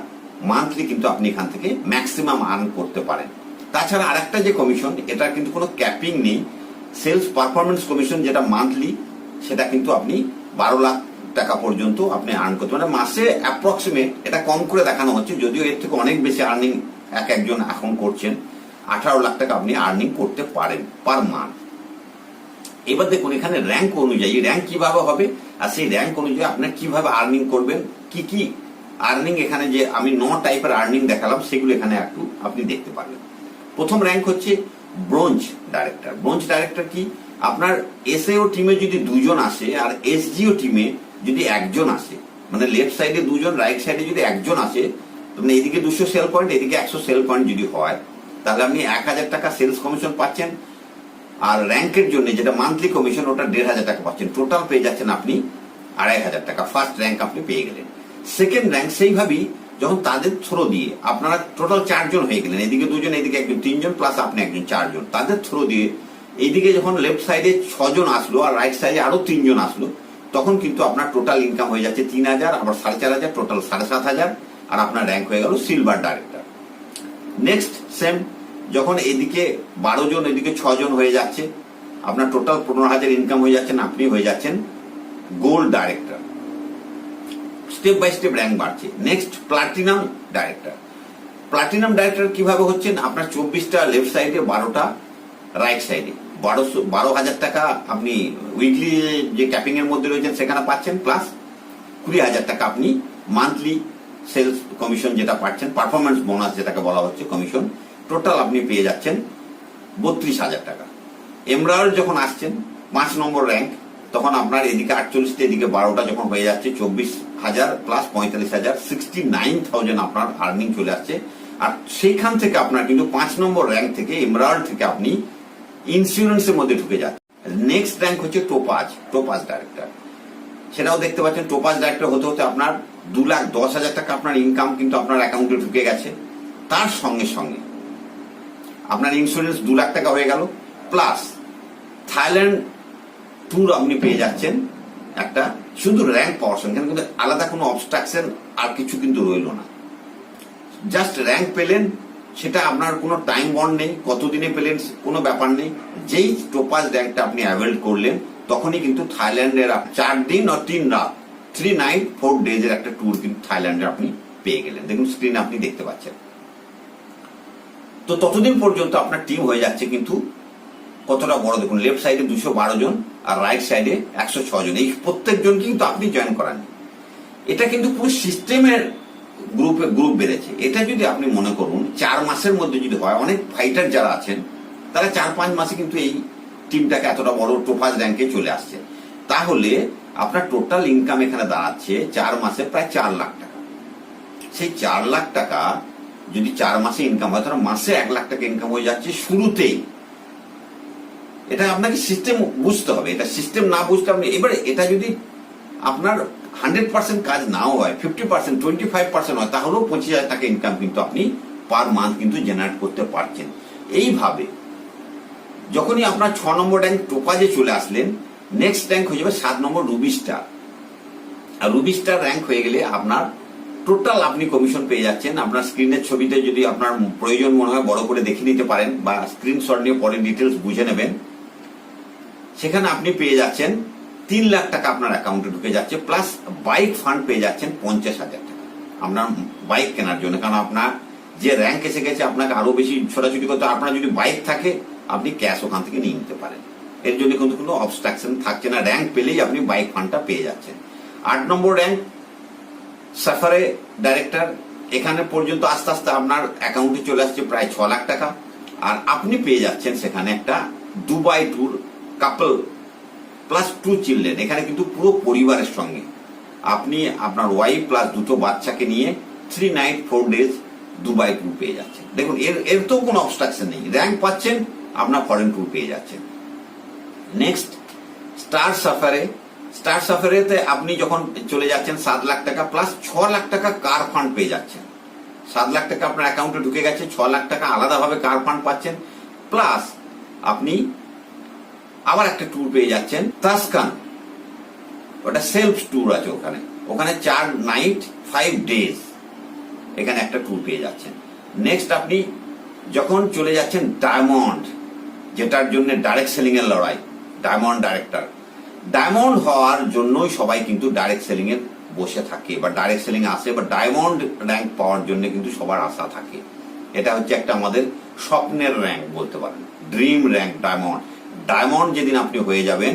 S1: মান্থলি কিন্তু আপনি এখান থেকে ম্যাক্সিমাম আর্ন করতে পারেন। তাছাড়া আরেকটা যে কমিশন, এটা কিন্তু কোনো ক্যাপিং নেই, সেলস পারফরমেন্স কমিশন, যেটা মান্থলি, সেটা কিন্তু আপনি 12 লাখ টাকা পর্যন্ত আপনি আর্ন করতে পারেন মাসে অ্যাপ্রক্সিমেট। এটা কম করে দেখানো হচ্ছে, যদিও এর থেকে অনেক বেশি আর্নিং একজন এখন করছেন। 18 লাখ টাকা আপনি আর্নিং করতে পারেন পার মান্থ। এবার দেখুন এখানে র্যাঙ্ক অনুযায়ী র্যাঙ্ক কিভাবে হবে, আর সেই র্যাঙ্ক অনুযায়ী আপনার কিভাবে আর্নিং করবেন, কি কি আর্নিং, এখানে যে আমি 9 টাইপের আর্নিং দেখালাম সেগুলো এখানে একটু আপনি দেখতে পারবেন। প্রথম র্যাঙ্ক হচ্ছে ব্রোঞ্জ ডাইরেক্টর। ব্রোঞ্জ ডাইরেক্টর কি, আপনার এসএও টিমে যদি 2 জন আসে আর এসজিও টিমে যদি 1 জন আসে, মানে লেফট সাইডে 2 জন, রাইট সাইডে যদি 1 জন আসে, মানে এদিকে 200 সেল পয়েন্ট, এদিকে 100 সেল পয়েন্ট যদি হয়, তাহলে আপনি 1000 টাকা সেলস কমিশন পাচ্ছেন। আর র্যাঙ্কের জন্য যেটা মান্থলি কমিশন, ওটা 1500 টাকা পাচ্ছেন। টোটাল পেয়ে যাচ্ছেন আপনি 2500 টাকা। ফার্স্ট র্যাঙ্ক আপনি পেয়ে গেলেন। সেকেন্ড র্যাঙ্ক সেইভাবেই, যখন তাদের থ্রো দিয়ে আপনারা টোটাল 4 জন হয়ে গেলেন, এদিকে 2 জন, এদিকে 1 জন, 3 জন প্লাস আপনি 1 জন, 4 জন, তাদের থ্রো দিয়ে এইদিকে যখন লেফট সাইডে 6 জন আসলো আর রাইট সাইডে আরো 3 জন আসলো, তখন কিন্তু আপনার টোটাল ইনকাম হয়ে যাচ্ছে 3000, আবার 4500, টোটাল 7500, আর আপনার র্যাঙ্ক হয়ে গেল সিলভার ডাইরেক্টর। নেক্সট সেম, যখন এদিকে 12 জন, এদিকে 6 জন হয়ে যাচ্ছে, আপনার টোটাল 15000 ইনকাম হয়ে যাচ্ছেন, আপনি হয়ে যাচ্ছেন gold director. Step by step rank বাড়ছে। Next platinum director. Platinum director কিভাবে হচ্ছেন, আপনার 24টা লেফট সাইডে, 12টা রাইট সাইডে, 12,000 টাকা আপনি উইকলি যে ক্যাপিং এর মধ্যে রয়েছেন সেখানে পাচ্ছেন, প্লাস 20,000 টাকা আপনি মান্থলি সেলস কমিশন যেটা পাচ্ছেন, পারফরমেন্স বোনাস যেটাকে বলা হচ্ছে কমিশন, টোটাল আপনি পেয়ে যাচ্ছেন 32,000 টাকা। এমরাল্ড যখন আসছেন 5 নম্বর র্যাঙ্ক, তখন আপনার এদিকে 48টা, এদিকে 12টা যখন হয়ে যাচ্ছে 24,000 প্লাস 45,000, 69,000 আপনার আর্নিং চলে আসছে। আর সেইখান থেকে আপনার কিন্তু 5 নম্বর র্যাঙ্ক থেকে, এমরাল্ড থেকে আপনি ইন্স্যুরেন্সের মধ্যে ঢুকে যাচ্ছে। নেক্সট র্যাঙ্ক হচ্ছে টোপাজ ডাইরেক্টর। সেটাও দেখতে পাচ্ছেন, টোপাজ ডাইরেক্টর হতে হতে আপনার 2,10,000 টাকা আপনার ইনকাম কিন্তু আপনার অ্যাকাউন্টে ঢুকে গেছে। তার সঙ্গে সঙ্গে আপনার ইন্স্যুরেন্স 2 লাখ টাকা হয়ে গেল, প্লাস থাইল্যান্ড ট্যুর আপনি পেয়ে যাচ্ছেন একটা, শুধু র্যাঙ্ক পাওয়ার সঙ্গে, কিন্তু আলাদা কোনো অবস্ট্রাকশন আর কিছু কিন্তু রইল না। জাস্ট র্যাঙ্ক পেলেন, সেটা আপনার কোনো টাইম বন্ড নেই, কতদিনে পেলেন কোনো ব্যাপার নেই। যেই টোপাজ র্যাঙ্কটা আপনি অ্যাভেল করলেন তখনই কিন্তু থাইল্যান্ডের 4 দিন আর 3 রাত 3 নাইট 4 ডেজের একটা ট্যুর কিন্তু থাইল্যান্ডে আপনি পেয়ে গেলেন। দেখুন স্ক্রিনে আপনি দেখতে পাচ্ছেন। তো ততদিন পর্যন্ত আপনার টিম হয়ে যাচ্ছে কিন্তু কতটা বড়, দেখুন লেফট সাইডে 212 জন আর রাইট সাইডে 106 জন। এই প্রত্যেকজনকে কিন্তু আপনি জয়েন করান। এটা কিন্তু পুরো সিস্টেমের গ্রুপ বেড়েছে। এটা যদি আপনি মনে করুন 4 মাসের মধ্যে যদি হয়, অনেক ফাইটার যারা আছেন তারা 4-5 মাসে কিন্তু এই টিমটাকে এতটা বড় টোপাজ র্যাঙ্কে চলে আসছে। তাহলে আপনার টোটাল ইনকাম এখানে দাঁড়াচ্ছে 4 মাসে প্রায় 4 লাখ টাকা। সেই 4 লাখ টাকা যদি 4 মাসে ইনকাম হয়, তাহলে মাসে 1 লাখ টাকা ইনকাম হয়ে যাচ্ছে শুরুতেই। এটা আপনাকে সিস্টেম বুঝতে হবে। এটা সিস্টেম না বুঝতে আপনি এবারে এটা যদি আপনার 100% কাজ নাও হয়, 50%, 25% হয়, তাহলেও 25,000 টাকা ইনকাম কিন্তু আপনি পার মান্থ কিন্তু জেনারেট করতে পারছেন। এইভাবে যখনই আপনার 6 নম্বর র্যাঙ্ক টোপাজে চলে আসলেন, নেক্সট র্যাঙ্ক হয়ে যাবে 7 নম্বর রুবি স্টার। আর রুবি স্টার র্যাঙ্ক হয়ে গেলে আপনার টোটাল আপনি কমিশন পেয়ে যাচ্ছেন। আপনার স্ক্রিনের ছবিতে যদি আপনার প্রয়োজন মনে হয় বড় করে দেখে নিতে পারেন বা স্ক্রিনশট নিয়ে পরে ডিটেলস বুঝে নেবেন। সেখানে আপনি পেয়ে যাচ্ছেন 3 লাখ টাকা আপনার অ্যাকাউন্টে ঢুকে যাচ্ছে, প্লাস বাইক ফান্ড পেয়ে যাচ্ছেন 50,000 টাকা আপনার বাইক কেনার জন্য। কারণ আপনার যে র্যাঙ্ক এসে গেছে, আপনাকে আরো বেশি ছোটাছুটি করতে, আপনার যদি বাইক থাকে আপনি ক্যাশ ওখান থেকে নিয়ে নিতে পারেন। এর জন্য কিন্তু কোনো অবস্ট্রাকশন থাকছে না, র্যাঙ্ক পেলেই আপনি বাইক ফান্ডটা পেয়ে যাচ্ছেন। 8 নম্বর র্যাঙ্ক সাফারে ডাইরেক্টর, এখানে পর্যন্ত আস্তে আস্তে আপনার অ্যাকাউন্টে চলে আসছে প্রায় 6 লাখ টাকা। আর আপনি পেয়ে যাচ্ছেন সেখানে একটা দুবাই ট্যুর কাপল প্লাস 2 চিলড্রেন। এখানে কিন্তু পুরো পরিবারের সঙ্গে আপনি আপনার ওয়াইফ প্লাস 2 বাচ্চাকে নিয়ে 3 নাইট 4 ডেজ দুবাই ট্যুর পেয়ে যাচ্ছেন। দেখুন এর তো কোনো অবস্ট্রাকশন নেই, র্যাঙ্ক পাচ্ছেন, আপনার ফরেন ট্যুর পেয়ে যাচ্ছেন। নেক্সট স্টার সাফারে। স্টার সাফারেতে আপনি যখন চলে যাচ্ছেন 7 লাখ টাকা প্লাস 6 লাখ টাকা কার ফান্ড পেয়ে যাচ্ছেন। 7 লাখ টাকা আপনার অ্যাকাউন্টে ঢুকে গেছে, 6 লাখ টাকা আলাদাভাবে কার ফান্ড পাচ্ছেন, প্লাস আপনি আবার একটা ট্যুর পেয়ে যাচ্ছেন তাসকান। ওটা সেলফ ট্যুর আছে, ওখানে 4 নাইট 5 ডেজ এখানে একটা ট্যুর পেয়ে যাচ্ছেন। নেক্সট আপনি যখন চলে যাচ্ছেন ডায়মন্ড, যেটার জন্য ডাইরেক্ট সেলিং এর লড়াই, ডায়মন্ড ডাইরেক্টর। ডায়মন্ড হওয়ার জন্যই সবাই কিন্তু ডাইরেক্ট সেলিং এ বসে থাকে বা ডাইরেক্ট সেলিং আসে বা ডায়মন্ড র্যাঙ্ক পাওয়ার জন্য কিন্তু সবার আশা থাকে। এটা হচ্ছে একটা আমাদের স্বপ্নের র্যাঙ্ক বলতে পারেন, ড্রিম র্যাঙ্ক ডায়মন্ড। ডায়মন্ড যেদিন আপনি হয়ে যাবেন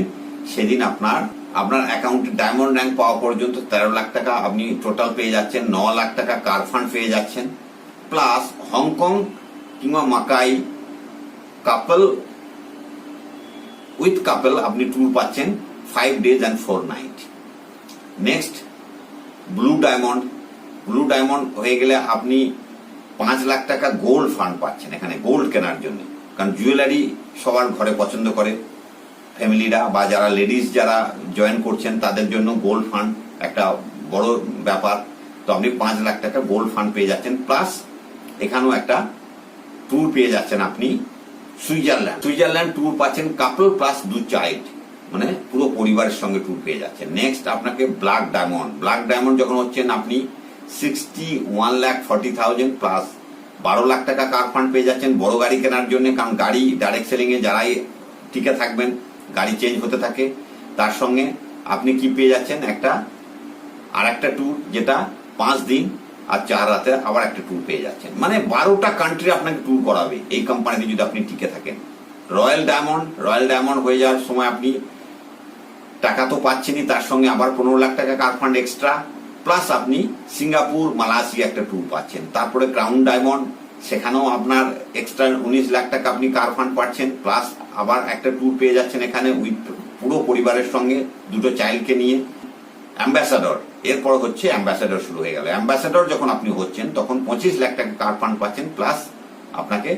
S1: সেদিন আপনার অ্যাকাউন্টে ডায়মন্ড র্যাঙ্ক পাওয়া পর্যন্ত 13 লাখ টাকা আপনি টোটাল পেয়ে যাচ্ছেন, 9 লাখ টাকা কার ফান্ড পেয়ে যাচ্ছেন, প্লাস হংকং কিংবা মাকাই কাপল উইথ কাপল আপনি ট্যুর পাচ্ছেন 5 days and 4 night. Next blue diamond. Blue diamond হয়ে গেলে আপনি 5 লাখ টাকা গোল্ড ফান্ড পাচ্ছেন এখানে গোল্ড কেনার জন্য। কারণ জুয়েলারি সবার ঘরে পছন্দ করে ফ্যামিলিরা, বা যারা লেডিস যারা জয়েন করছেন তাদের জন্য গোল্ড ফান্ড একটা বড় ব্যাপার। তো আপনি 5 লাখ টাকা গোল্ড ফান্ড পেয়ে যাচ্ছেন, প্লাস এখানেও একটা ট্যুর পেয়ে যাচ্ছেন আপনি সুইজারল্যান্ড ট্যুর পাচ্ছেন কাপল প্লাস 2 চাইল্ড, মানে পুরো পরিবারের সঙ্গে ট্যুর পেয়ে যাচ্ছেন। নেক্সট আপনাকে ব্ল্যাক ডায়মন্ড যখন হচ্ছেন আপনি 61,40,000 প্লাস 12 লাখ টাকা কার ফান্ড পেয়ে যাচ্ছেন বড় গাড়ি কেনার জন্য। কারণ গাড়ি ডাইরেক্ট সেলিং এ যারাই টিকে থাকবেন, গাড়ি চেঞ্জ হতে থাকে, তার সঙ্গে আপনি কি পেয়ে যাচ্ছেন আর একটা ট্যুর যেটা 5 দিন আর 4 রাতে আবার একটা ট্যুর পেয়ে যাচ্ছেন। মানে 12টা কান্ট্রি আপনাকে ট্যুর করাবে এই কোম্পানিতে যদি আপনি টিকে থাকেন। রয়্যাল ডায়মন্ড হয়ে যাওয়ার সময় আপনি টাকা তো পাচ্ছেনই, তার সঙ্গে আবার 15 লাখ টাকা কার ফান্ড এক্সট্রা, প্লাস আপনি সিঙ্গাপুর মালয়েশিয়া একটা ট্যুর পাচ্ছেন। তারপরে ক্রাউন ডায়মন্ড, সেখানেও আপনার এক্সট্রা 19 লাখ টাকা আপনি কার ফান্ড পাচ্ছেন, প্লাস আবার একটা ট্যুর পেয়ে যাচ্ছেন এখানে উইথ পুরো পরিবারের সঙ্গে 2 চাইল্ডকে নিয়ে। অ্যাম্বাসাডর, এরপর হচ্ছে অ্যাম্বাসাডর শুরু হয়ে গেল। অ্যাম্বাসাডর যখন আপনি হচ্ছেন তখন 25 লাখ টাকা কার ফান্ড পাচ্ছেন, প্লাস আপনাকে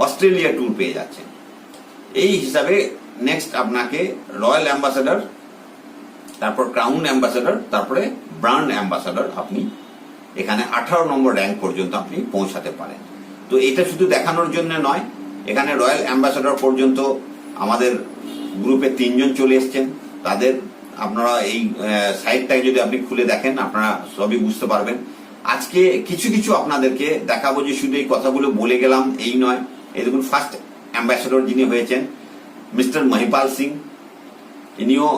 S1: অস্ট্রেলিয়া ট্যুর পেয়ে যাচ্ছেন। এই হিসাবে নেক্সট আপনাকে রয়্যাল অ্যাম্বাসাডর, তারপর ক্রাউন অ্যাম্বাসাডর, তারপরে ব্র্যান্ড অ্যাম্বাসাডর আপনি এখানে 18 নম্বর র্যাঙ্ক পর্যন্ত আপনি পৌঁছাতে পারেন। তো এটা শুধু দেখানোর জন্য নয়, এখানে রয়্যাল অ্যাম্বাসাডর পর্যন্ত আমাদের গ্রুপে 3 জন চলে এসছেন। তাদের আপনারা এই সাইটটাকে যদি আপনি খুলে দেখেন আপনারা সবই বুঝতে পারবেন। আজকে কিছু কিছু আপনাদেরকে দেখাবো, যে শুধু এই কথাগুলো বলে গেলাম এই নয়। এই দেখুন, ফার্স্ট অ্যাম্বাসেডর যিনি হয়েছেন মিস্টার মহিপাল সিং, ইনিও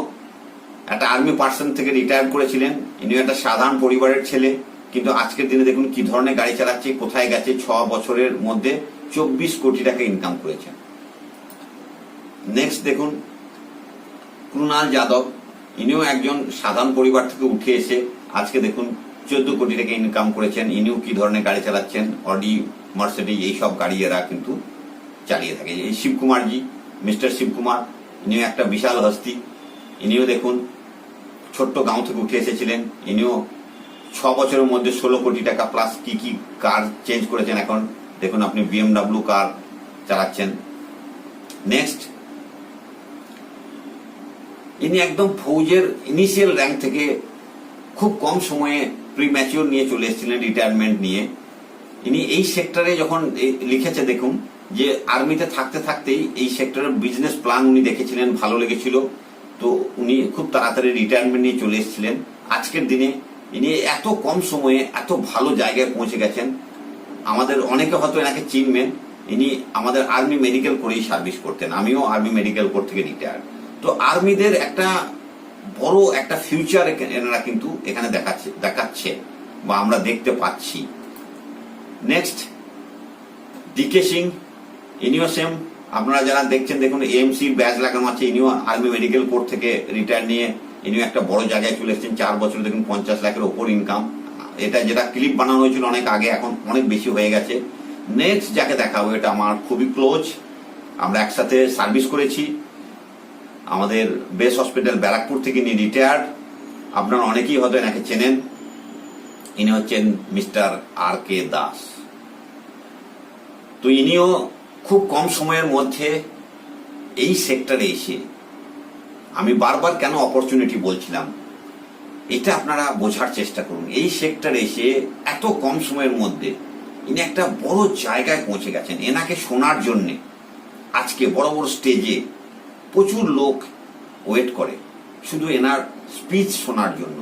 S1: একটা আর্মি পার্সন থেকে রিটায়ার করেছিলেন। ইনিও একটা সাধারণ পরিবারের ছেলে, কিন্তু আজকের দিনে দেখুন কি ধরনের গাড়ি চালাচ্ছে, কোথায় গেছে। 6 বছরের মধ্যে 24 কোটি টাকা ইনকাম করেছেন। নেক্সট দেখুন কুনাল যাদব, ইনিও একজন সাধারণ পরিবার থেকে উঠে এসে আজকে দেখুন 14 কোটি টাকা ইনকাম করেছেন। ইনিও কি ধরনের গাড়ি চালাচ্ছেন, অডি, মার্সিডিজ, এইসব গাড়ি এরা কিন্তু চালিয়ে থাকে। এই শিবকুমারজি, মিস্টার শিবকুমার, ইনিও একটা বিশাল হস্তি। ইনিও দেখুন ছোট্ট গাঁও থেকে উঠে এসেছিলেন। ইনিও 6 বছরের মধ্যে 16 কোটি টাকা প্লাস কি কি কার চেঞ্জ করেছেন। এখন দেখুন আপনি BMW কার চালাচ্ছেন। নেক্সট, ইনি একদম ফৌজের ইনিশিয়াল র্যাঙ্ক থেকে খুব কম সময়ে প্রিম্যাচিওর নিয়ে চলে এসেছিলেন, রিটায়ারমেন্ট নিয়ে। ইনি এই সেক্টরে যখন লিখেছে দেখুন, যে আর্মিতে থাকতে থাকতেই এই সেক্টরের বিজনেস প্ল্যান উনি দেখেছিলেন, ভালো লেগেছিল, তো উনি খুব তাড়াতাড়ি রিটায়ারমেন্ট নিয়ে চলে এসেছিলেন। আজকের দিনে ইনি এত কম সময়ে এত ভালো জায়গায় পৌঁছে গেছেন। আমাদের অনেকে হয়তো এনাকে চিনবেন। ইনি আমাদের আর্মি মেডিকেল করেই সার্ভিস করতেন। আমিও আর্মি মেডিকেল কোর থেকে রিটায়ার্ড। তো আর্মিদের একটা বড় একটা ফিউচার এনারা কিন্তু এখানে দেখাচ্ছে বা আমরা দেখতে পাচ্ছি। নেক্সট, ডিকে সিং, ইনিও সেম। আপনারা যারা দেখছেন দেখুন, এএমসি ব্যাচ লাগানো আছে। ইনিও আর্মি মেডিকেল কোর থেকে রিটায়ার নিয়ে ইনিও একটা বড় জায়গায় চলে এসেছেন। 4 বছর দেখুন 50 লাখের ওপর ইনকাম। এটা যেটা ক্লিপ বানানো হয়েছিল অনেক আগে, এখন অনেক বেশি হয়ে গেছে। নেক্সট যাকে দেখাবো, এটা আমার খুবই ক্লোজ, আমরা একসাথে সার্ভিস করেছি। আমাদের বেস হসপিটাল ব্যারাকপুর থেকে ইনি রিটায়ার্ড। আপনারা অনেকেই হয়তো এনাকে চেনেন। ইনি হচ্ছেন মিস্টার RK দাস। তো ইনিও খুব কম সময়ের মধ্যে এই সেক্টরে এসে, আমি বারবার কেন অপরচুনিটি বলছিলাম, এটা আপনারা বোঝার চেষ্টা করুন। এই সেক্টরে এসে এত কম সময়ের মধ্যে ইনি একটা বড় জায়গায় পৌঁছে গেছেন। এনাকে শোনার জন্য আজকে বড় বড় স্টেজে প্রচুর লোক ওয়েট করে শুধু এনার স্পিচ শোনার জন্য।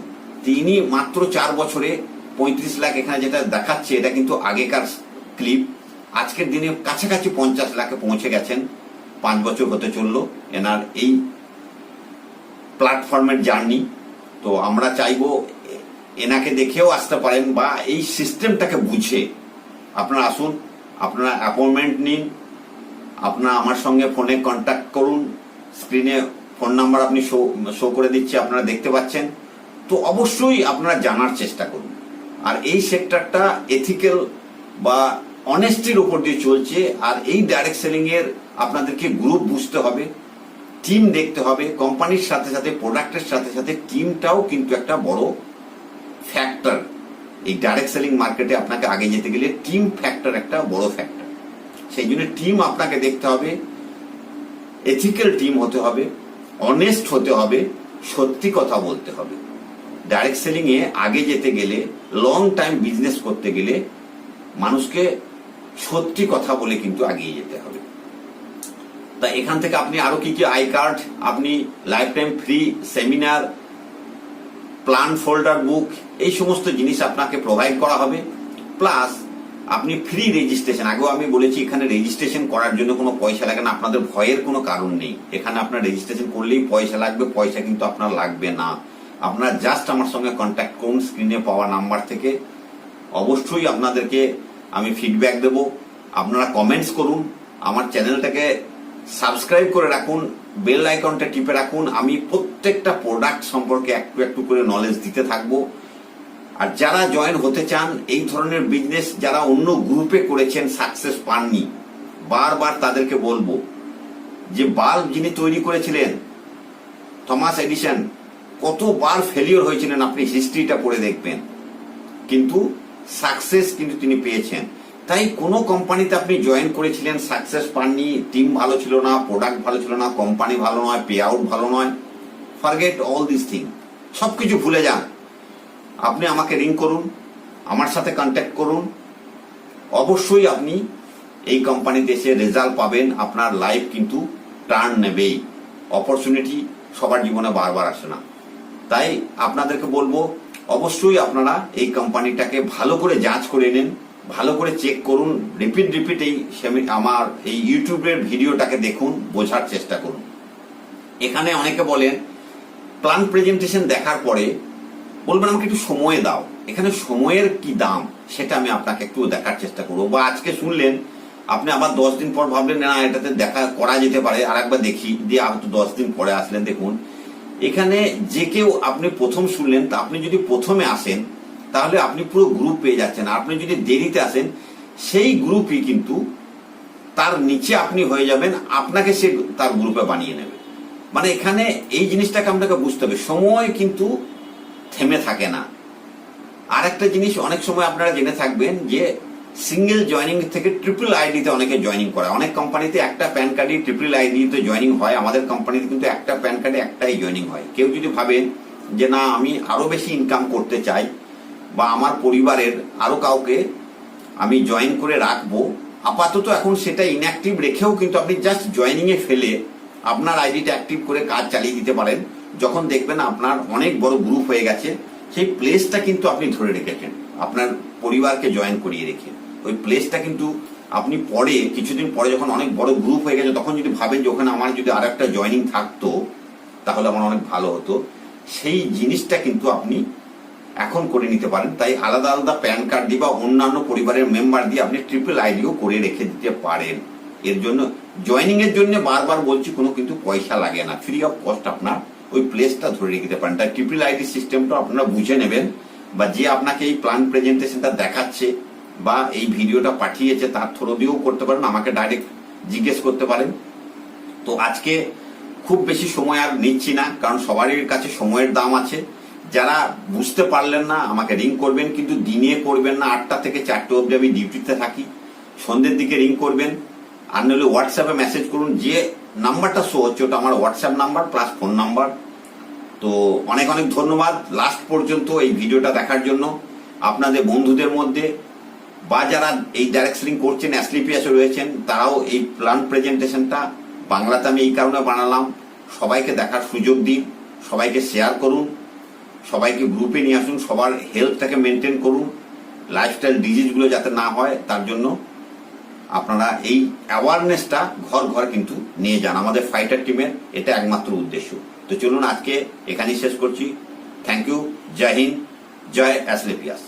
S1: তিনি মাত্র 4 বছরে 35 লাখ, এখানে যেটা দেখাচ্ছে এটা কিন্তু আগেকার ক্লিপ। আজকের দিনে কাছাকাছি 50 লাখে পৌঁছে গেছেন। 5 বছর হতে চললো এনার এই প্ল্যাটফর্মের জার্নি। তো আমরা চাইবো এনাকে দেখেও আসতে পারেন, বা এই সিস্টেমটাকে বুঝে আপনারা আসুন, আপনারা অ্যাপয়েন্টমেন্ট নিন, আপনারা আমার সঙ্গে ফোনে কন্ট্যাক্ট করুন। স্ক্রিনে ফোন নাম্বার আপনি শো করে দিচ্ছে, আপনারা দেখতে পাচ্ছেন। তো অবশ্যই আপনারা জানার চেষ্টা করুন। আর এই সেক্টরটা এথিক্যাল বা অনেস্টির উপর দিয়ে চলছে। আর এই ডাইরেক্ট সেলিং এর আপনাদেরকে গ্রুপ বুঝতে হবে, টিম দেখতে হবে। কোম্পানির সাথে সাথে প্রোডাক্টের সাথে সাথে টিমটাও কিন্তু একটা বড় ফ্যাক্টর। এই ডাইরেক্ট সেলিং মার্কেটে আপনাকে আগে যেতে গেলে টিম ফ্যাক্টর একটা বড় ফ্যাক্টর। সেই জন্য টিম আপনাকে দেখতে হবে, এথিক্যাল টিম হতে হবে, অনেস্ট হতে হবে, সত্যি কথা বলতে হবে। ডাইরেক্ট সেলিং এ আগে যেতে গেলে, লং টাইম বিজনেস করতে গেলে মানুষকে সত্যি কথা বলে কিন্তু এগিয়ে যেতে হবে। তা এখান থেকে আপনি আরো কি কি আই কার্ড, আপনি lifetime free seminar, plan folder book, এই সমস্ত জিনিস আপনাকে প্রোভাইড করা হবে। প্লাস আপনি ফ্রি রেজিস্ট্রেশন, আগেও আমি বলেছি এখানে রেজিস্ট্রেশন করার জন্য কোনো পয়সা লাগে না। আপনাদের ভয়ের কোনো কারণ নেই। এখানে আপনার রেজিস্ট্রেশন করলেই পয়সা লাগবে, পয়সা কিন্তু আপনার লাগবে না। আপনারা জাস্ট আমার সঙ্গে কন্ট্যাক্ট করুন স্ক্রিনে পাওয়া নাম্বার থেকে। অবশ্যই আপনাদেরকে আমি ফিডব্যাক দেব। আপনারা কমেন্টস করুন, আমার চ্যানেলটাকে সাবস্ক্রাইব করে রাখুন, বেল আইকনটা টিপে রাখুন। আমি প্রত্যেকটা প্রোডাক্ট সম্পর্কে একটু একটু করে নলেজ দিতে থাকবো। আর যারা জয়েন হতে চান এই ধরনের বিজনেস, যারা অন্য গ্রুপে করেছেন সাকসেস পাননি, বারবার তাদেরকে বলবো যে বাল্ব যিনি তৈরি করেছিলেন থমাস এডিসন, কতবার ফেলিওর হয়েছিলেন আপনি হিস্ট্রিটা পড়ে দেখবেন, কিন্তু সাকসেস কিন্তু তিনি পেয়েছেন। তাই কোনো কোম্পানিতে আপনি জয়েন করেছিলেন, সাকসেস পাননি, টিম ভালো ছিল না, প্রোডাক্ট ভালো ছিল না, কোম্পানি ভালো নয়, পে আউট ভালো নয়, ফরগেট অল দিস থিং, সবকিছু ভুলে যান। আপনি আমাকে রিং করুন, আমার সাথে কন্ট্যাক্ট করুন। অবশ্যই আপনি এই কোম্পানিতে এসে রেজাল্ট পাবেন। আপনার লাইফ কিন্তু টার্ন নেবেই। অপরচুনিটি সবার জীবনে বারবার আসে না। তাই আপনাদেরকে বলবো অবশ্যই আপনারা এই কোম্পানিটাকে ভালো করে যাচ করে নিন, ভালো করে চেক করুন, রিপিট এই আমার এই ইউটিউবের ভিডিওটাকে দেখুন, বোঝার চেষ্টা করুন। এখানে অনেকে বলেন প্ল্যান প্রেজেন্টেশন দেখার পরে বলবেন আমাকে একটু সময় দাও। এখানে সময়ের কি দাম সেটা আমি আপনাকে একটু দেখার চেষ্টা করবো। বা আজকে শুনলেন, আপনি আবার 10 দিন পর ভাবলেন না এটাতে দেখা করা যেতে পারে, আর একবার দেখি দিয়ে হয়তো 10 দিন পরে আসলেন। দেখুন এখানে যে কেউ আপনি প্রথম শুনলেন, তা আপনি যদি প্রথমে আসেন তাহলে আপনি পুরো গ্রুপ পেয়ে যাচ্ছেন। আপনি যদি দেরিতে আসেন সেই গ্রুপই কিন্তু তার নিচে আপনি হয়ে যাবেন, আপনাকে সে তার গ্রুপে বানিয়ে নেবে। মানে এখানে এই জিনিসটাকে আপনাকে বুঝতে হবে, সময় কিন্তু থেমে থাকে না। আর একটা জিনিস অনেক সময় আপনারা জেনে থাকবেন যে সিঙ্গেল জয়নিং থেকে ট্রিপল আইডিতে অনেকে জয়নিং করে। অনেক কোম্পানিতে একটা প্যান কার্ডই ট্রিপল আইডিতে জয়নিং হয়, আমাদের কোম্পানিতে কিন্তু একটা প্যান কার্ডে একটাই জয়নিং হয়। কেউ যদি ভাবেন যে না আমি আরো বেশি ইনকাম করতে চাই বা আমার পরিবারের আরো কাউকে আমি জয়েন করে রাখবো, আপাতত এখন সেটা ইনঅ্যাক্টিভ রেখেও কিন্তু আপনি জাস্ট জয়নিং এ ফেলে আপনার আইডিটা অ্যাক্টিভ করে কাজ চালিয়ে দিতে পারেন। যখন দেখবেন আপনার অনেক বড় গ্রুপ হয়ে গেছে, সেই প্লেসটা কিন্তু আপনি ধরে রেখেছেন আপনার পরিবারকে জয়েন করিয়ে রেখে। ওই প্লেসটা কিন্তু আপনি পরে কিছুদিন পরে যখন অনেক বড় গ্রুপ হয়ে গেছে তখন যদি ভাবেন যে ওখানে আমার যদি আর একটা জয়নিং থাকতো তাহলে আমার অনেক ভালো হতো, সেই জিনিসটা কিন্তু আপনি এখন করে নিতে পারেন। তাই আলাদা আলাদা প্যান কার্ড দিয়ে বা অন্যান্য পরিবারের মেম্বার দিয়ে আপনি ট্রিপল আইডিও করে রেখে দিতে পারেন। এর জন্য জয়নিং এর জন্য বারবার বলছি কোনো কিন্তু পয়সা লাগে না, ফ্রি অফ কস্ট আপনার ওই প্লেসটা ধরে রেখে পারেন। তাই ট্রিপল আইডি সিস্টেমটা আপনারা বুঝে নেবেন, বা যে আপনাকে এই প্ল্যান প্রেজেন্টেশনটা দেখাচ্ছে বা এই ভিডিওটা পাঠিয়েছে তার থ্রু দিয়েও করতে পারেন, আমাকে ডাইরেক্ট জিজ্ঞেস করতে পারেন। তো আজকে খুব বেশি সময় আর নিচ্ছি না, কারণ সবারই কাছে সময়ের দাম আছে। যারা বুঝতে পারলেন না আমাকে রিং করবেন, কিন্তু দিনে করবেন না, 8টা থেকে 4টে অবধি আমি ডিউটিতে থাকি, সন্ধ্যের দিকে রিং করবেন। আর নইলে হোয়াটসঅ্যাপে মেসেজ করুন, যে নাম্বারটা শো হচ্ছে ওটা আমার WhatsApp number plus phone number. তো অনেক অনেক ধন্যবাদ লাস্ট পর্যন্ত এই ভিডিওটা দেখার জন্য। আপনাদের বন্ধুদের মধ্যে বা যারা এই ডাইরেক্ট সেলিং করছেন, অ্যাসলিপিয়াসে রয়েছেন, তারাও এই প্ল্যান প্রেজেন্টেশনটা বাংলাতে আমি এই কারণে বানালাম, সবাইকে দেখার সুযোগ দিন, সবাইকে শেয়ার করুন, সবাইকে গ্রুপে নিয়ে আসুন, সবার হেলথটাকে মেনটেন করুন, লাইফস্টাইল ডিজিজগুলো যাতে না হয় তার জন্য আপনারা এই অ্যাওয়ারনেসটা ঘর ঘর কিন্তু নিয়ে যান। আমাদের ফাইটার টিমের এটা একমাত্র উদ্দেশ্য। তো চলুন আজকে এখানেই শেষ করছি। থ্যাংক ইউ, জয় হিন্দ, জয় অ্যাসলেপিয়াস।